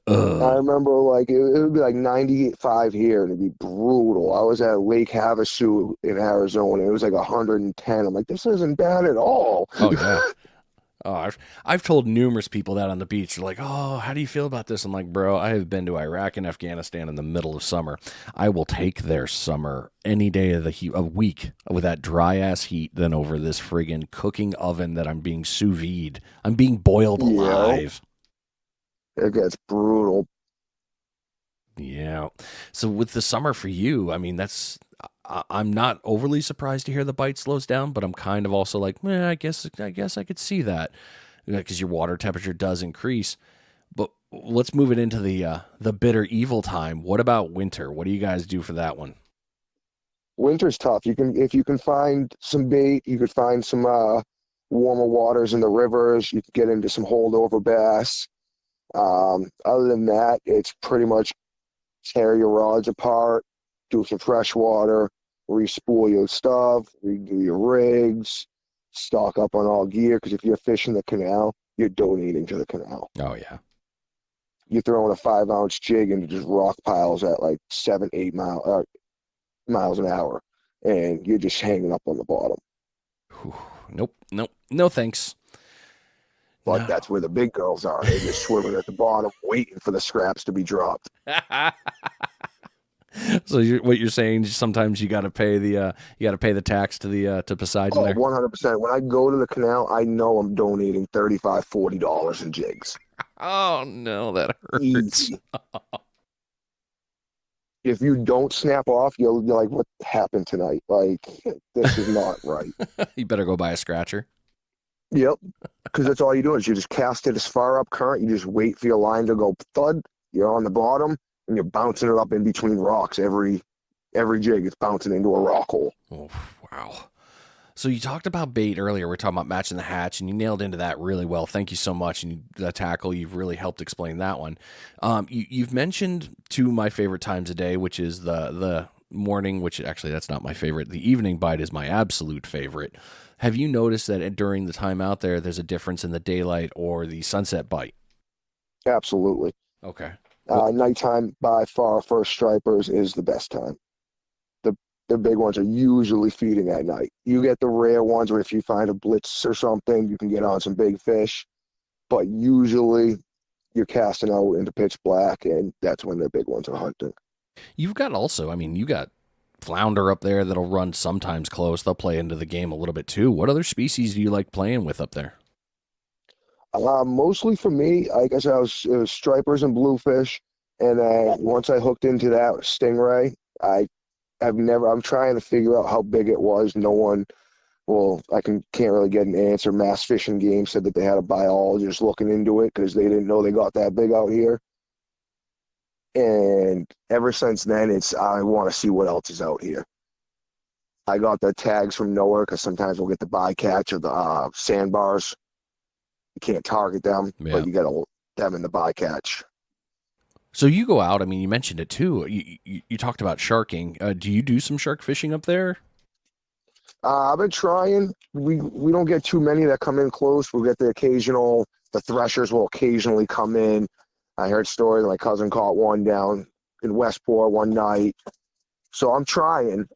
I remember it would be like 95 here and it'd be brutal. I was at Lake Havasu in Arizona. It was like 110. I'm like, this isn't bad at all. Oh, yeah. Oh, I've told numerous people that on the beach. They're like, oh, how do you feel about this? I'm like, bro, I have been to Iraq and Afghanistan in the middle of summer. I will take their summer any day of a week with that dry ass heat than over this friggin' cooking oven that I'm being sous vide. I'm being boiled alive. It gets brutal. Yeah. So with the summer for you, I mean, I'm not overly surprised to hear the bite slows down, but I'm kind of also like, I guess I could see that because your water temperature does increase. But let's move it into the bitter evil time. What about winter? What do you guys do for that one? Winter's tough. If you can find some bait, you could find some warmer waters in the rivers. You could get into some holdover bass. Other than that, it's pretty much tear your rods apart, do some fresh water, re-spool your stuff, redo your rigs, stock up on all gear. Because if you're fishing the canal, you're donating to the canal. Oh yeah. You're throwing a 5 ounce jig into just rock piles at like miles an hour, and you're just hanging up on the bottom. Whew. Nope. Nope. No thanks. But No. that's where the big girls are. They're just swimming at the bottom, waiting for the scraps to be dropped. So what you're saying? Sometimes you got to pay the tax to the to Poseidon Oh, there. 100%. When I go to the canal, I know I'm donating $35, $40 in jigs. Oh no, that hurts. Easy. If you don't snap off, you're like, what happened tonight? Like, this is not right. You better go buy a scratcher. Yep. Because that's all you do is you just cast it as far up current. You just wait for your line to go thud. You're on the bottom, and you're bouncing it up in between rocks. Every jig is bouncing into a rock hole. Oh, wow. So you talked about bait earlier. We're talking about matching the hatch, and you nailed into that really well. Thank you so much. And the tackle, you've really helped explain that one. You've mentioned two of my favorite times a day, which is the morning, which actually that's not my favorite. The evening bite is my absolute favorite. Have you noticed that during the time out there, there's a difference in the daylight or the sunset bite? Absolutely. Okay. Well, Nighttime, by far, for stripers is the best time. The big ones are usually feeding at night. You get the rare ones where if you find a blitz or something, you can get on some big fish. But usually you're casting out into pitch black, and that's when the big ones are hunting. you've got also, I mean, you got flounder up there that'll run sometimes close. They'll play into the game a little bit too. What other species do you like playing with up there? Mostly for me, like I said, it was stripers and bluefish. And then once I hooked into that stingray, I'm trying to figure out how big it was. No one, well, can't really get an answer. Mass Fishing Game said that they had a biologist looking into it because they didn't know they got that big out here. And ever since then, I want to see what else is out here. I got the tags from nowhere because sometimes we'll get the bycatch of the sandbars. You can't target them, Yeah. but you get them in the bycatch. So you go out. I mean, you mentioned it too. You talked about sharking. Do you do some shark fishing up there? I've been trying. We don't get too many that come in close. We'll get the threshers will occasionally come in. I heard stories. My cousin caught one down in Westport one night. So I'm trying,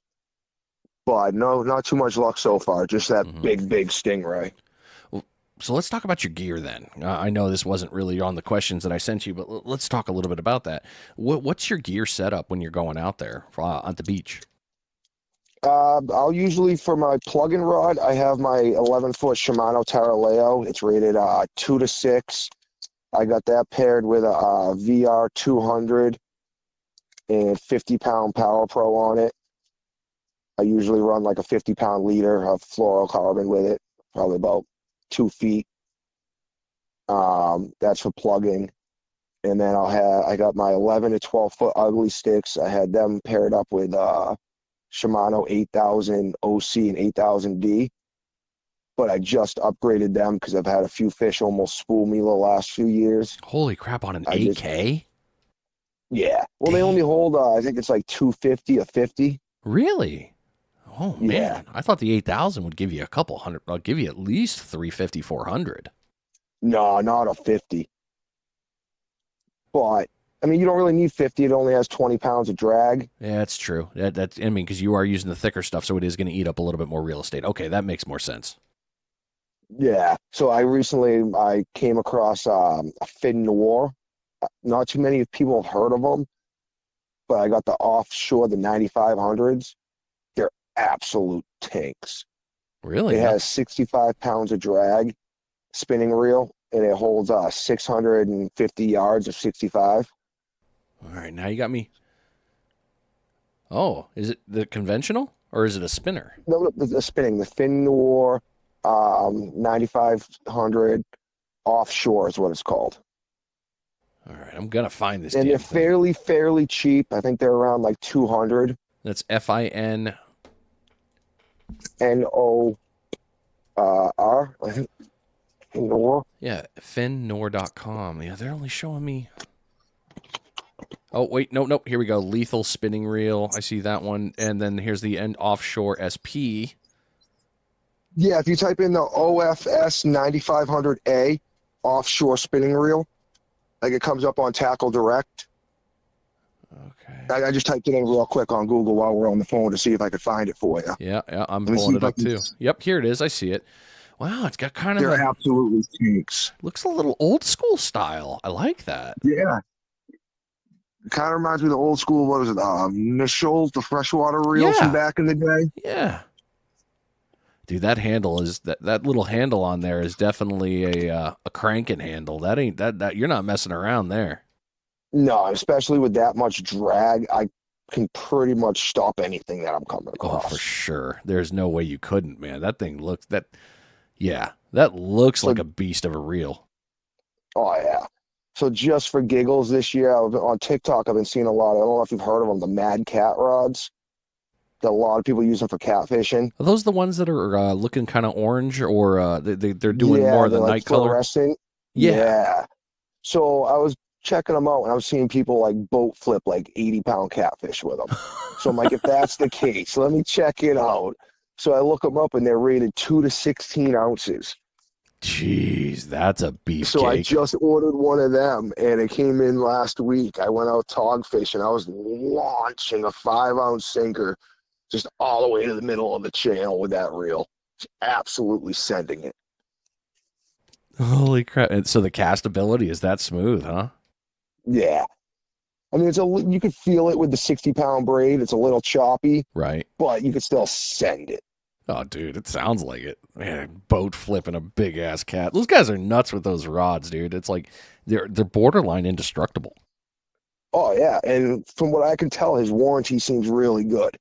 but no, not too much luck so far. Just that big stingray. So let's talk about your gear then. I know this wasn't really on the questions that I sent you, but let's talk a little bit about that. What's your gear setup when you're going out there on the beach? I'll usually, for my plug-in rod, I have my 11-foot Shimano Taraleo. It's rated 2 to 6. I got that paired with a VR 200 and 50-pound Power Pro on it. I usually run like a 50-pound leader of fluorocarbon with it, probably about 2 feet. That's for plugging. And then I got my 11 to 12-foot ugly sticks. I had them paired up with Shimano 8000 OC and 8000D. But I just upgraded them because I've had a few fish almost spool me the last few years. Holy crap, on an 8K? Yeah. Well, they only hold, I think it's like 250 a 50. Really? Oh, man. Yeah. I thought the 8000 would give you a couple hundred. I'll give you at least 350, 400. No, not a 50. But, I mean, you don't really need 50. It only has 20 pounds of drag. Yeah, that's true. That's, I mean, because you are using the thicker stuff, so it is going to eat up a little bit more real estate. Okay, that makes more sense. Yeah. So I came across a Fin Noir. Not too many people have heard of them, but I got the offshore, the 9500s. They're absolute tanks. Really? It has 65 pounds of drag, spinning reel, and it holds 650 yards of 65. All right, now you got me. Oh, is it the conventional or is it a spinner? No, the spinning, the Fin Noir 9500 offshore is what it's called. All right, I'm going to find this And damn they're thing. fairly cheap. I think they're around like 200. That's FIN. Nor. I think Nor. Yeah, finnor.com. Yeah, they're only showing me. Oh, wait, no, here we go. Lethal spinning reel. I see that one. And then here's the end offshore SP. Yeah, if you type in the OFS 9500A offshore spinning reel, like it comes up on Tackle Direct. Okay. I just typed it in real quick on Google while we're on the phone to see if I could find it for you. Yeah, I'm Let me see pulling if it I up can. too. Yep, here it is. I see it. Wow, it's got kind of They're a absolutely tanks. looks a little old school style. I like that. Yeah, it kind of reminds me of the old school. What was it? Nichols, the freshwater reels from Yeah, back in the day. yeah. Dude, that handle is that little handle on there is definitely a cranking handle. That ain't that you're not messing around there. No, especially with that much drag, I can pretty much stop anything that I'm coming Oh, for across. sure. There's no way you couldn't, man. That thing looks that yeah, that looks So, like a beast of a reel. oh yeah. So just for giggles this year, on TikTok, I've been seeing a lot. I don't know if you've heard of them, the Mad Cat rods. That a lot of people use them for catfishing. Are those the ones that are looking kind of orange, or they're doing more Yeah, of the they're like night color? fluorescent. Yeah. Yeah. So I was checking them out and I was seeing people like boat flip like 80-pound catfish with them. So I'm like, if that's the case, let me check it out. So I look them up and they're rated 2 to 16 ounces. Jeez, that's a So I beefcake. just ordered one of them and it came in last week. I went out tog fishing. I was launching a 5-ounce sinker just all the way to the middle of the channel with that reel. Just absolutely sending it. Holy crap! And so the castability is that smooth, huh? Yeah. I mean, you could feel it with the 60-pound braid. It's a little choppy, Right. but you could still send it. Oh, dude, it sounds like it. Man, boat flipping a big ass cat. Those guys are nuts with those rods, dude. It's like they're borderline indestructible. Oh yeah, and from what I can tell, his warranty seems really good.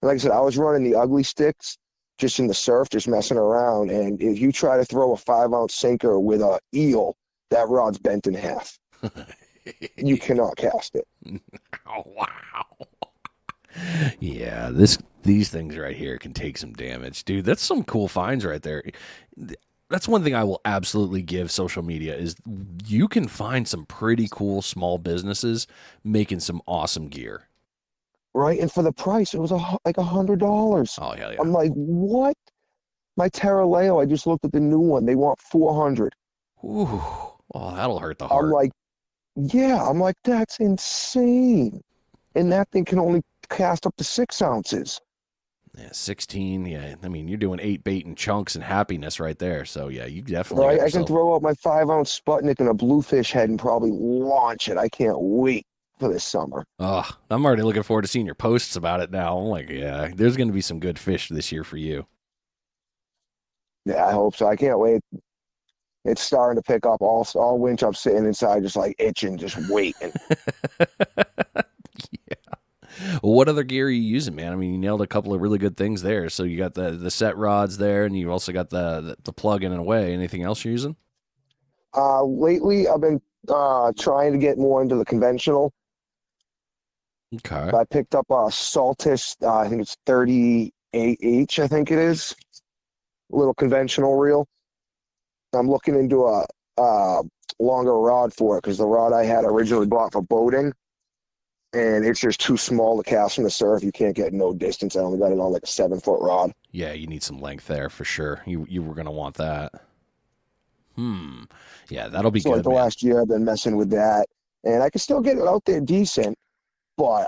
Like I said, I was running the ugly sticks just in the surf, just messing around. And if you try to throw a 5-ounce sinker with a eel, that rod's bent in half. You cannot cast it. Oh, wow. Yeah, these things right here can take some damage, dude. That's some cool finds right there. That's one thing I will absolutely give social media is you can find some pretty cool small businesses making some awesome gear. Right? And for the price, it was like $100. Oh hell yeah. I'm like, what? My Terraleo, I just looked at the new one. They want 400. Ooh, oh, that'll hurt the I'm heart. like, yeah. I'm like, that's insane. And that thing can only cast up to 6 ounces. Yeah, 16. Yeah, I mean, you're doing 8 bait and chunks and happiness right there. So yeah, you definitely got Right? I can yourself. throw out my 5-ounce Sputnik and a bluefish head and probably launch it. I can't wait for this summer. Oh, I'm already looking forward to seeing your posts about it now. I'm like, yeah, there's going to be some good fish this year for you. Yeah, I hope so. I can't wait. It's starting to pick up all winter. I'm sitting inside just like itching, just waiting. Well, what other gear are you using, man? I mean, you nailed a couple of really good things there. So you got the set rods there, and you also got the plug in and away. Anything else you're using? Lately, I've been trying to get more into the conventional. Okay. I picked up a Saltis, I think it's 38H, I think it is. A little conventional reel. I'm looking into a longer rod for it because the rod I had originally bought for boating, and it's just too small to cast from the surf. You can't get no distance. I only got it on like a 7-foot rod. Yeah, you need some length there for sure. You were gonna want that. Yeah, that'll be So like good, the man. last year, I've been messing with that, and I can still get it out there decent. But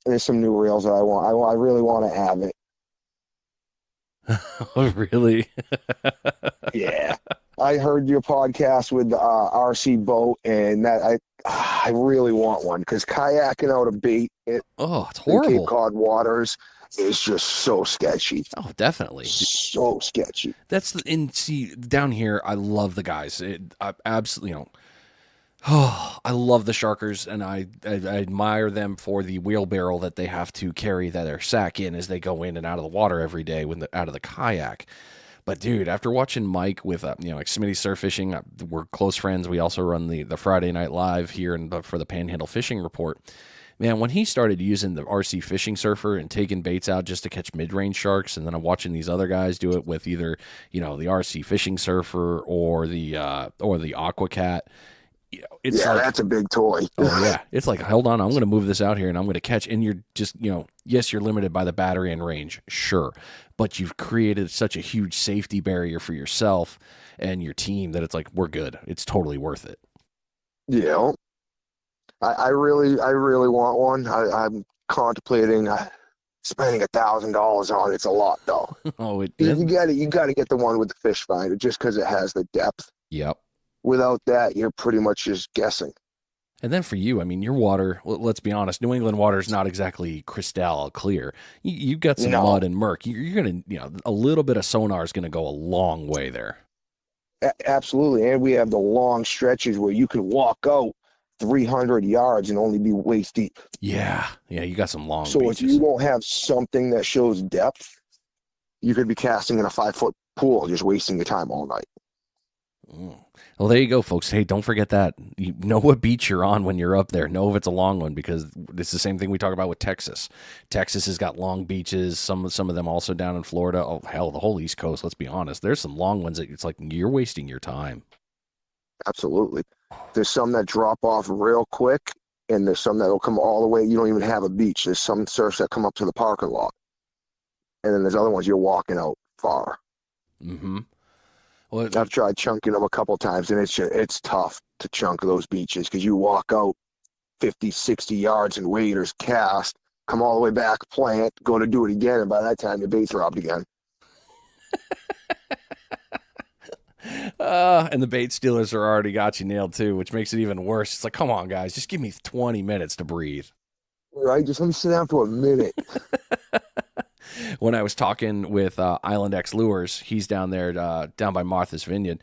there's some new reels that I want. I really want to have it. Oh, really? Yeah. I heard your podcast with the RC boat, and that I really want one because kayaking out a bait Oh, it's in Cape horrible. Cod waters is just so sketchy. Oh, definitely. So sketchy. That's the and see down here. I love the guys. I absolutely, oh, I love the sharkers, and I admire them for the wheelbarrow that they have to carry their sack in as they go in and out of the water every day out of the kayak. But dude, after watching Mike with like Smitty Surf Fishing, we're close friends. We also run the Friday Night Live here for the Panhandle Fishing Report. Man, when he started using the RC fishing surfer and taking baits out just to catch mid-range sharks, and then I'm watching these other guys do it with either, the RC fishing surfer or the Aqua Cat. It's Yeah, like, that's a big toy. oh yeah, it's like, hold on, I'm going to move this out here and I'm going to catch. And you're just, yes, you're limited by the battery and range, sure, but you've created such a huge safety barrier for yourself and your team that it's like, we're good. It's totally worth it. Yeah, I really want one. I'm contemplating spending $1,000 on it. It's a lot though. Oh, You got to get the one with the fish finder just because it has the depth. yep. Without that, you're pretty much just guessing. And then for you, I mean, your water, let's be honest, New England water is not exactly crystal clear. You've got some No, mud and murk. You're going to, a little bit of sonar is going to go a long way there. absolutely. And we have the long stretches where you can walk out 300 yards and only be waist deep. Yeah. Yeah. You got some long So if beaches. you don't have something that shows depth, you could be casting in a 5-foot pool, just wasting your time all night. Mm. Well, there you go, folks. Hey, don't forget that. You know what beach you're on when you're up there. Know if it's a long one, because it's the same thing we talk about with Texas. Texas has got long beaches. Some of them also down in Florida. Oh, hell, the whole East Coast, let's be honest. There's some long ones that it's like you're wasting your time. Absolutely. There's some that drop off real quick, and there's some that'll come all the way. You don't even have a beach. There's some surfs that come up to the parking lot, and then there's other ones you're walking out far. Mm-hmm. Well, I've tried chunking them a couple times, and it's tough to chunk those beaches because you walk out 50, 60 yards and waders cast, come all the way back, plant, go to do it again, and by that time your bait's robbed again. and the bait stealers are already got you nailed too, which makes it even worse. It's like, come on, guys, just give me 20 minutes to breathe. Right? Just let me sit down for a minute. When I was talking with Island X Lures, he's down there, down by Martha's Vineyard.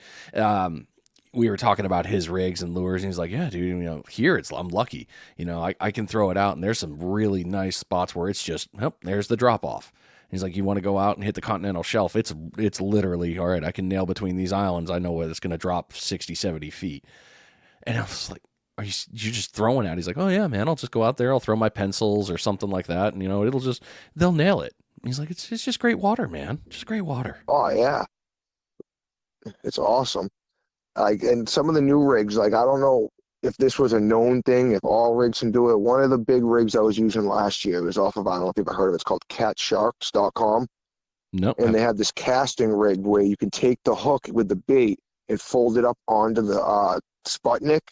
We were talking about his rigs and lures, and he's like, "Yeah, dude, here I'm lucky. I can throw it out, and there's some really nice spots where it's just, there's the drop off." He's like, "You want to go out and hit the continental shelf? It's literally all right. I can nail between these islands. I know where it's going to drop 60, 70 feet." And I was like, "Are you just throwing at?" He's like, "Oh yeah, man. I'll just go out there. I'll throw my pencils or something like that, and they'll nail it." He's like, it's just great water, man. Just great water. Oh yeah, it's awesome. And some of the new rigs, I don't know if this was a known thing, if all rigs can do it. One of the big rigs I was using last year was off of, I don't know if you've ever heard of it, it's called catsharks.com. No. And they have this casting rig where you can take the hook with the bait and fold it up onto the Sputnik.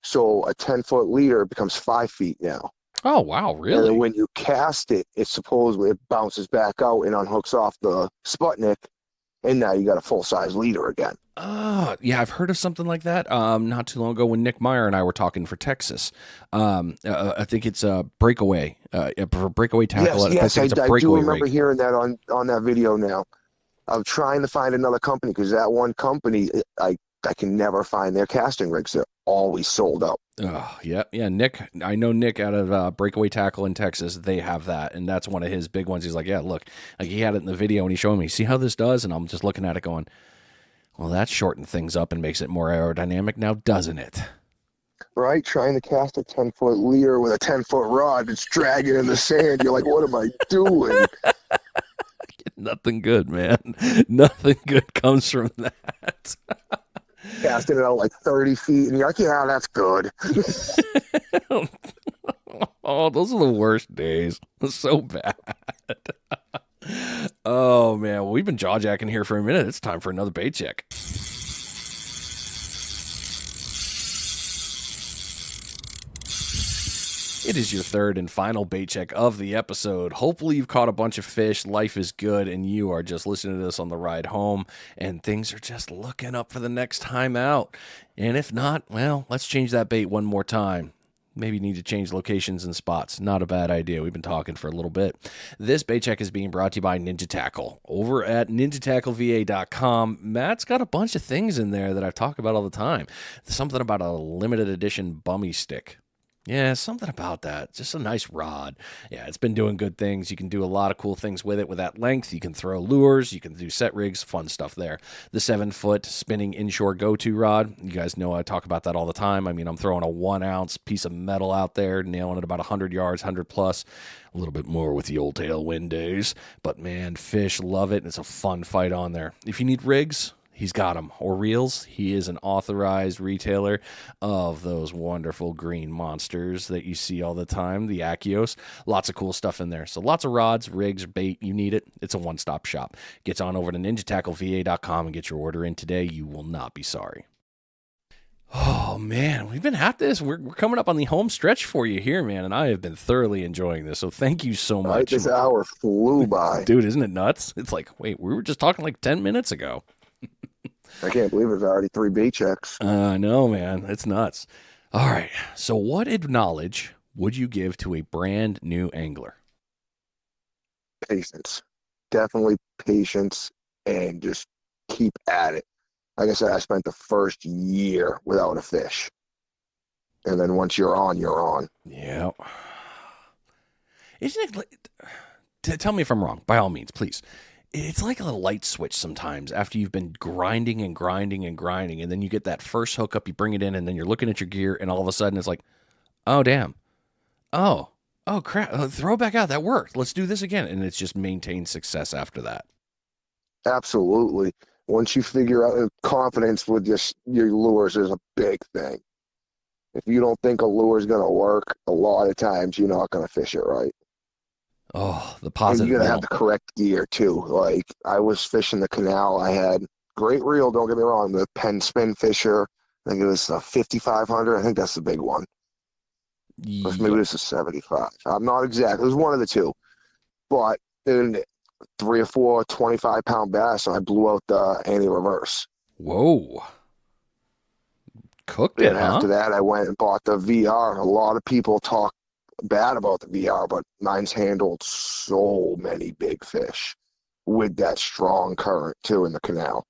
So a 10-foot leader becomes 5 feet now. Oh, wow, really? And then when you cast it, it bounces back out and unhooks off the Sputnik, and now you got a full-size leader again. Yeah, I've heard of something like that. Not too long ago when Nick Meyer and I were talking for Texas. I think it's a breakaway, for breakaway tackle. Yes, I do remember rig. hearing that on that video now. I'm trying to find another company because that one company, I can never find their casting rigs. They're always sold out. Oh, yeah. Nick, I know Nick out of Breakaway Tackle in Texas. They have that, and that's one of his big ones. He's like, yeah, look, like he had it in the video, and he's showing me, see how this does? And I'm just looking at it going, well, that shortened things up and makes it more aerodynamic now, doesn't it? Right? Trying to cast a 10-foot leader with a 10-foot rod, it's dragging in the sand. You're like, what am I doing? Nothing good, man. Nothing good comes from that. Casting it out 30 feet, and you're like, yeah, that's good. Oh, those are the worst days. So bad. Oh, man. Well, we've been jaw-jacking here for a minute. It's time for another bait check. It is your third and final bait check of the episode. Hopefully you've caught a bunch of fish, life is good, and you are just listening to this on the ride home, and things are just looking up for the next time out. And if not, well, let's change that bait one more time. Maybe you need to change locations and spots. Not a bad idea. We've been talking for a little bit. This bait check is being brought to you by Ninja Tackle. Over at ninjatackleva.com, Matt's got a bunch of things in there that I talk about all the time. Something about a limited edition bummy stick. Yeah, something about that. Just a nice rod. Yeah, it's been doing good things. You can do a lot of cool things with it with that length. You can throw lures, you can do set rigs, fun stuff there. The 7 foot spinning inshore go to rod. You guys know I talk about that all the time. I mean, I'm throwing a 1 ounce piece of metal out there, nailing it about 100 yards, 100 plus. A little bit more with the old tailwind days. But man, fish love it. And it's a fun fight on there. If you need rigs, he's got them. Or reels. He is an authorized retailer of those wonderful green monsters that you see all the time, the Akios. Lots of cool stuff in there. So lots of rods, rigs, bait. You need it. It's a one-stop shop. Get on over to ninjatackleva.com and get your order in today. You will not be sorry. Oh man, we've been at this. We're coming up on the home stretch for you here, man, and I have been thoroughly enjoying this. So thank you so All right, much. this hour flew by. Dude, isn't it nuts? It's like, wait, we were just talking like 10 minutes ago. I can't believe there's already 3 bait checks. I know, man. It's nuts. All right. So, what knowledge would you give to a brand new angler? Patience. Definitely patience and just keep at it. Like I said, I spent the first year without a fish. And then once you're on, you're on. Yeah. Isn't it like, tell me if I'm wrong, by all means, please. It's like a light switch sometimes after you've been grinding and grinding and grinding, and then you get that first hookup, you bring it in, and then you're looking at your gear, and all of a sudden it's like, oh, damn. Oh, crap. Throw it back out. That worked. Let's do this again. And it's just maintained success after that. Absolutely. Once you figure out confidence with your lures is a big thing. If you don't think a lure is going to work, a lot of times you're not going to fish it right. Oh, the And positive you're going to have mental. the correct gear too. Like I was fishing the canal. I had great reel, don't get me wrong, the Penn Spin Fisher. I think it was a 5500. I think that's the big one. Or maybe Yep. this is 75. I'm not exact. It was one of the two. But in 3 or 4 25-pound bass, and I blew out the anti-reverse. Whoa. Cooked it, And huh? after that, I went and bought the VR. A lot of people talk bad about the VR, but mine's handled so many big fish with that strong current too in the canal,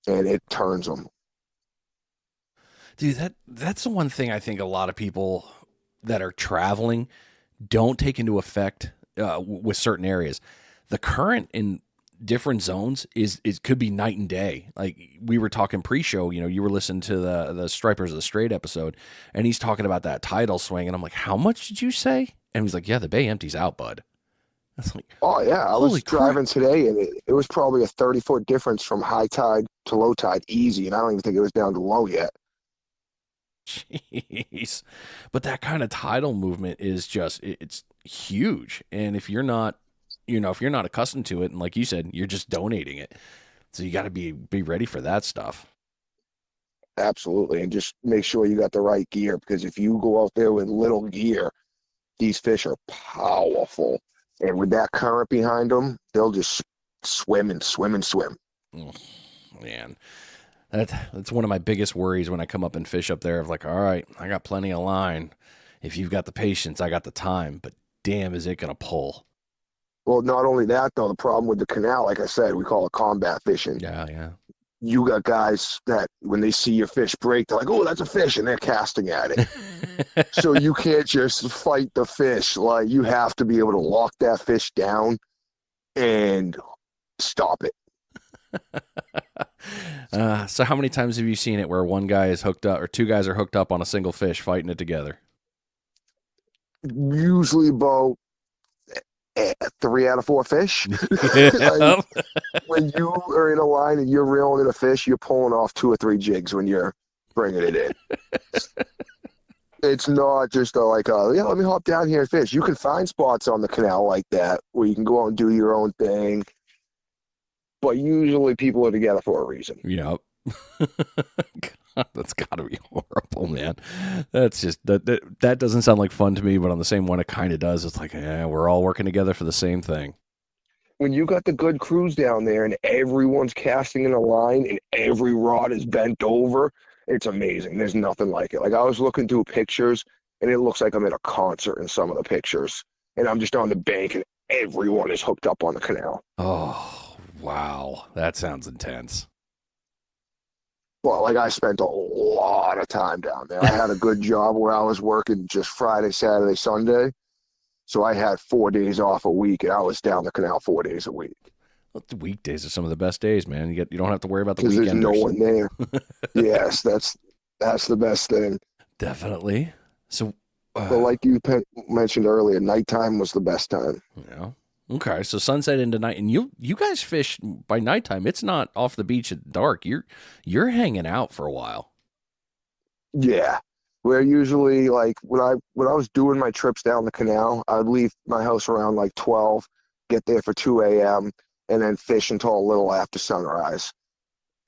and it turns them. Dude, that's the one thing I think a lot of people that are traveling don't take into effect with certain areas. The current in different zones is could be night and day. Like we were talking pre-show, you were listening to the Stripers of the Strait episode, and he's talking about that tidal swing, and I'm like, how much did you say? And he's like, yeah, the bay empties out, bud. I was like, Oh yeah, I holy was crap. driving today, and it was probably a 30-foot difference from high tide to low tide, easy, and I don't even think it was down to low yet. Jeez. But that kind of tidal movement is just it's huge. And if you're not, if you're not accustomed to it, and like you said, you're just donating it. So you got to be ready for that stuff. Absolutely, and just make sure you got the right gear because if you go out there with little gear, these fish are powerful, and with that current behind them, they'll just swim and swim and swim. Oh, man, that's one of my biggest worries when I come up and fish up there. Of like, all right, I got plenty of line. If you've got the patience, I got the time. But damn, is it gonna pull? Well, not only that though, the problem with the canal, like I said, we call it combat fishing. Yeah, yeah. You got guys that when they see your fish break, they're like, "Oh, that's a fish," and they're casting at it. So you can't just fight the fish. Like you have to be able to lock that fish down and stop it. So how many times have you seen it where one guy is hooked up or two guys are hooked up on a single fish fighting it together? Usually about 3 out of 4 fish. Like Yeah. when you are in a line and you're reeling in a fish, you're pulling off 2 or 3 jigs when you're bringing it in. It's not just yeah, let me hop down here and fish. You can find spots on the canal like that where you can go out and do your own thing, but usually people are together for a reason. Yep. God, that's got to be horrible, man. That's just that doesn't sound like fun to me, but on the same one, it kind of does. It's like, we're all working together for the same thing. When you got the good crews down there and everyone's casting in a line and every rod is bent over, it's amazing. There's nothing like it. Like I was looking through pictures and it looks like I'm at a concert in some of the pictures. And I'm just on the bank and everyone is hooked up on the canal. Oh, wow, that sounds intense. But like I spent a lot of time down there. I had a good job where I was working just Friday, Saturday, Sunday. So I had 4 days off a week, and I was down the canal 4 days a week Well, the weekdays are some of the best days, man. You don't have to worry about the because there's no weekenders. one there. Yes, that's the best thing. Definitely. So, But uh, like you mentioned earlier, nighttime was the best time. yeah. Okay, so sunset into night, and you guys fish by nighttime. It's not off the beach at dark. You're hanging out for a while. Yeah. Where usually like when I was doing my trips down the canal, I'd leave my house around like 12, get there for 2 a.m. and then fish until a little after sunrise.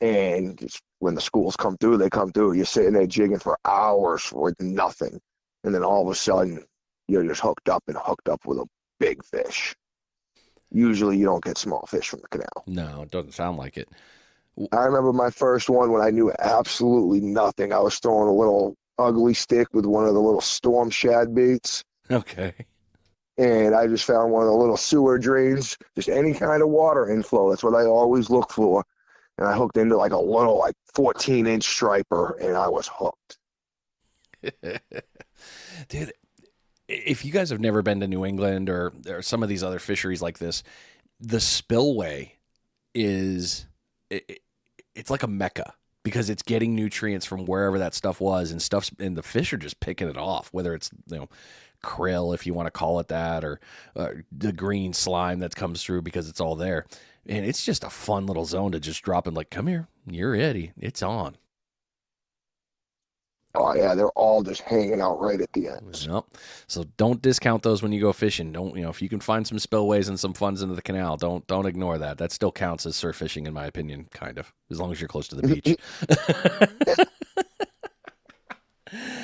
And just, when the schools come through, they come through. You're sitting there jigging for hours with nothing. And then all of a sudden you're just hooked up with a big fish. Usually you don't get small fish from the canal. No, it doesn't sound like it. I remember my first one when I knew absolutely nothing. I was throwing a little ugly stick with one of the little storm shad baits, Okay. and I just found one of the little sewer drains, just any kind of water inflow. That's what I always look for. And I hooked into like a little, like 14-inch striper, and I was hooked. Dude, if you guys have never been to New England or some of these other fisheries like this, the spillway is it, it's like a mecca because it's getting nutrients from wherever that stuff was and the fish are just picking it off, whether it's krill, if you want to call it that, or the green slime that comes through because it's all there. And it's just a fun little zone to just drop in, like, come here, you're ready, it's on. Oh yeah, they're all just hanging out right at the ends. Yep. So don't discount those when you go fishing. Don't if you can find some spillways and some funds into the canal, don't ignore that. That still counts as surf fishing in my opinion, kind of, as long as you're close to the beach.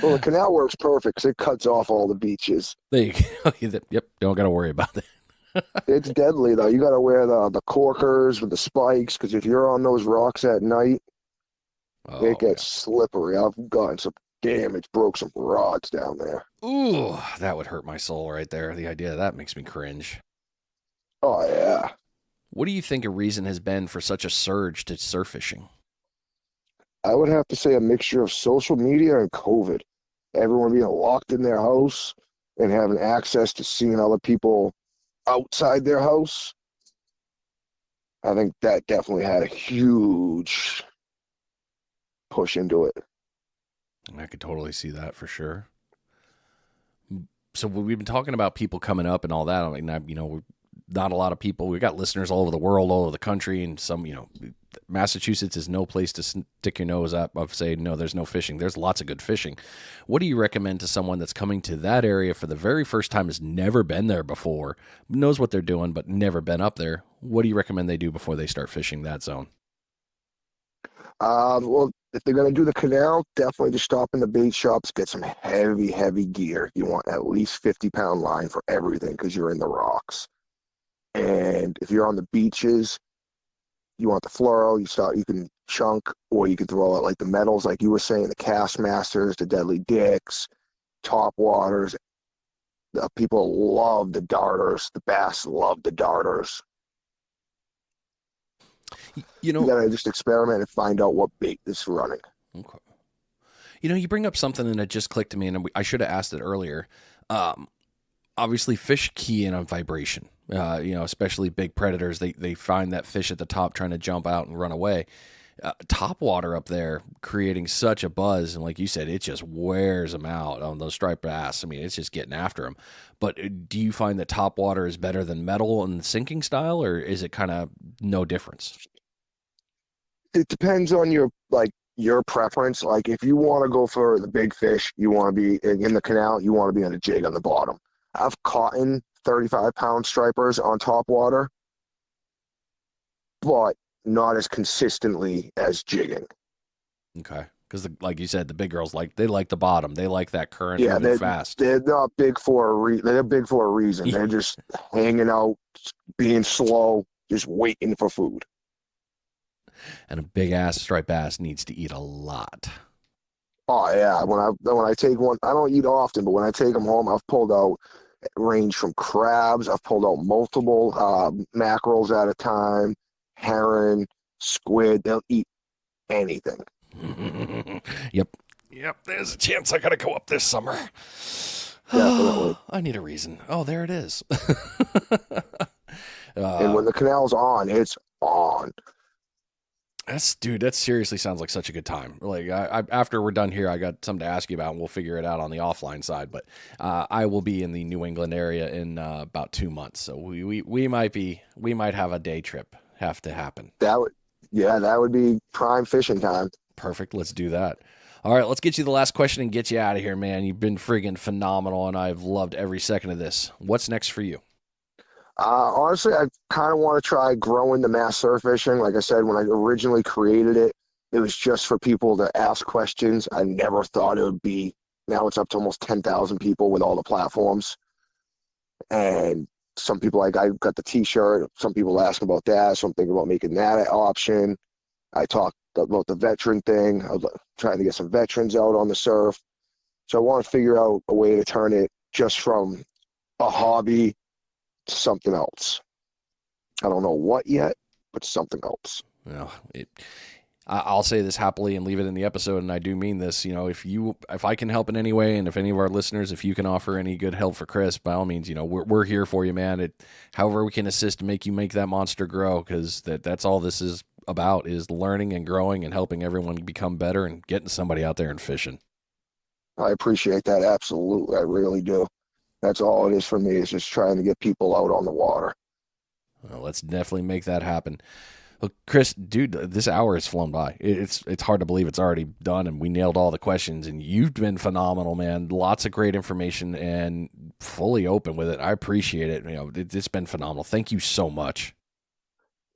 Well, the canal works perfect because it cuts off all the beaches. There you go. Yep. Don't got to worry about that. It's deadly though. You got to wear the corkers with the spikes because if you're on those rocks at night, it Oh gets yeah. slippery. I've gotten some damage, broke some rods down there. Ooh, that would hurt my soul right there. The idea of that makes me cringe. Oh yeah. What do you think a reason has been for such a surge to surf fishing? I would have to say a mixture of social media and COVID. Everyone being locked in their house and having access to seeing other people outside their house. I think that definitely had a huge push into it. I could totally see that for sure. So we've been talking about people coming up and all that. I mean, not a lot of people. We've got listeners all over the world, all over the country, and some, Massachusetts is no place to stick your nose up of saying, no, there's no fishing. There's lots of good fishing. What do you recommend to someone that's coming to that area for the very first time, has never been there before, knows what they're doing, but never been up there? What do you recommend they do before they start fishing that zone? Well, if they're gonna do the canal, definitely just stop in the bait shops, get some heavy, heavy gear. You want at least 50-pound line for everything because you're in the rocks. And if you're on the beaches, you want the fluoro, you can chunk or you can throw out like the metals, like you were saying, the cast masters, the deadly dicks, top waters. The people love the darters. The bass love the darters. You You know, gotta just experiment and find out what bait is running. okay. You bring up something and it just clicked to me, and I should have asked it earlier. Um, Obviously, fish key in on vibration. Especially big predators, they find that fish at the top trying to jump out and run away. Top water up there creating such a buzz, and like you said, it just wears them out on those striped bass. I mean, it's just getting after them. But do you find that top water is better than metal and sinking style, or is it kind of no difference? It depends on your preference. Like if you want to go for the big fish, you want to be in the canal, you want to be on a jig on the bottom. I've caught in 35-pound stripers on top water, but not as consistently as jigging. Okay, because like you said, the big girls they like the bottom, they like that current Yeah, moving fast. they're not big for a they're big for a reason. They're just hanging out, being slow, just waiting for food. And a big ass striped bass needs to eat a lot. Oh yeah, when I take one, I don't eat often, but when I take them home, I've pulled out range from crabs. I've pulled out multiple mackerels at a time, herring, squid. They'll eat anything. Yep. Yep. There's a chance I got to go up this summer. Definitely. I need a reason. Oh, there it is. And uh, when the canal's on, it's on. dude, that seriously sounds like such a good time. Like, after we're done here, I got something to ask you about, and we'll figure it out on the offline side. But I will be in the New England area in about 2 months, so we might have a day trip have to happen. That would, yeah, that would be prime fishing time. Perfect. Let's do that. All right, let's get you the last question and get you out of here, man. You've been friggin' phenomenal, and I've loved every second of this. What's next for you? Honestly, I kind of want to try growing the mass surf fishing. Like I said, when I originally created it, it was just for people to ask questions. I never thought it would be. Now it's up to almost 10,000 people with all the platforms. And some people, like I got the T-shirt. Some people ask about that. So I'm thinking about making that an option. I talked about the veteran thing. I was trying to get some veterans out on the surf. So I want to figure out a way to turn it just from a hobby to something else. I don't know what yet, but something else. Well, I'll say this happily and leave it in the episode, and I do mean this. If I can help in any way, and if any of our listeners, if you can offer any good help for Chris, by all means, we're here for you, man. However we can assist to make you make that monster grow, because that's all this is about, is learning and growing and helping everyone become better and getting somebody out there and fishing. I appreciate that. Absolutely. I really do. That's all it is for me, is just trying to get people out on the water. Well, let's definitely make that happen. Well, Chris, dude, this hour has flown by. It's hard to believe it's already done, and we nailed all the questions, and you've been phenomenal, man. Lots of great information and fully open with it. I appreciate it. It's been phenomenal. Thank you so much.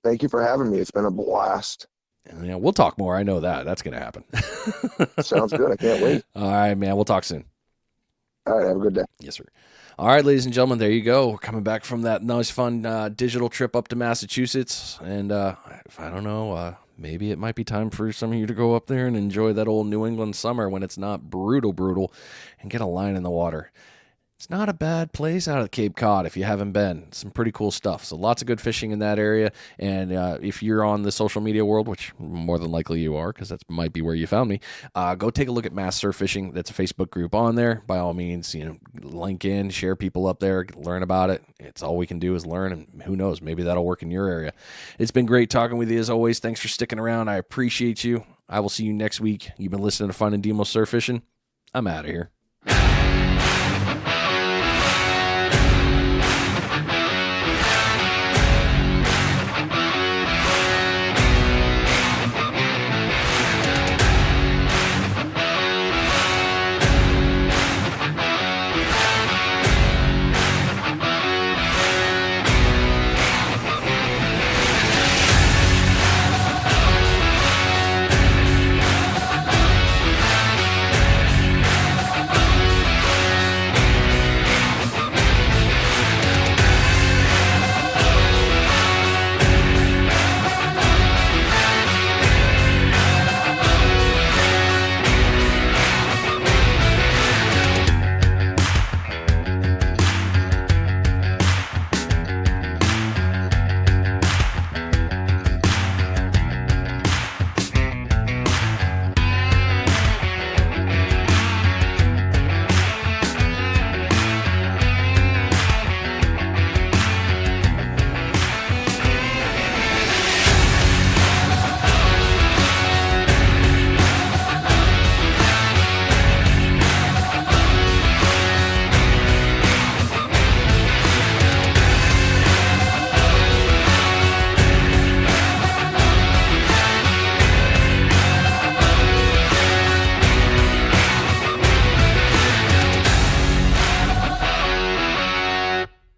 Thank you for having me. It's been a blast. And, we'll talk more. I know that. That's going to happen. Sounds good. I can't wait. All right, man. We'll talk soon. All right. Have a good day. Yes, sir. All right, ladies and gentlemen, there you go. We're coming back from that nice, fun digital trip up to Massachusetts. And I don't know, maybe it might be time for some of you to go up there and enjoy that old New England summer when it's not brutal, and get a line in the water. It's not a bad place out of Cape Cod if you haven't been. Some pretty cool stuff. So lots of good fishing in that area. And if you're on the social media world, which more than likely you are, because that might be where you found me, go take a look at Mass Surf Fishing. That's a Facebook group on there. By all means, link in, share people up there, learn about it. It's all we can do is learn, and who knows, maybe that'll work in your area. It's been great talking with you as always. Thanks for sticking around. I appreciate you. I will see you next week. You've been listening to Finding Demo Surf Fishing. I'm out of here.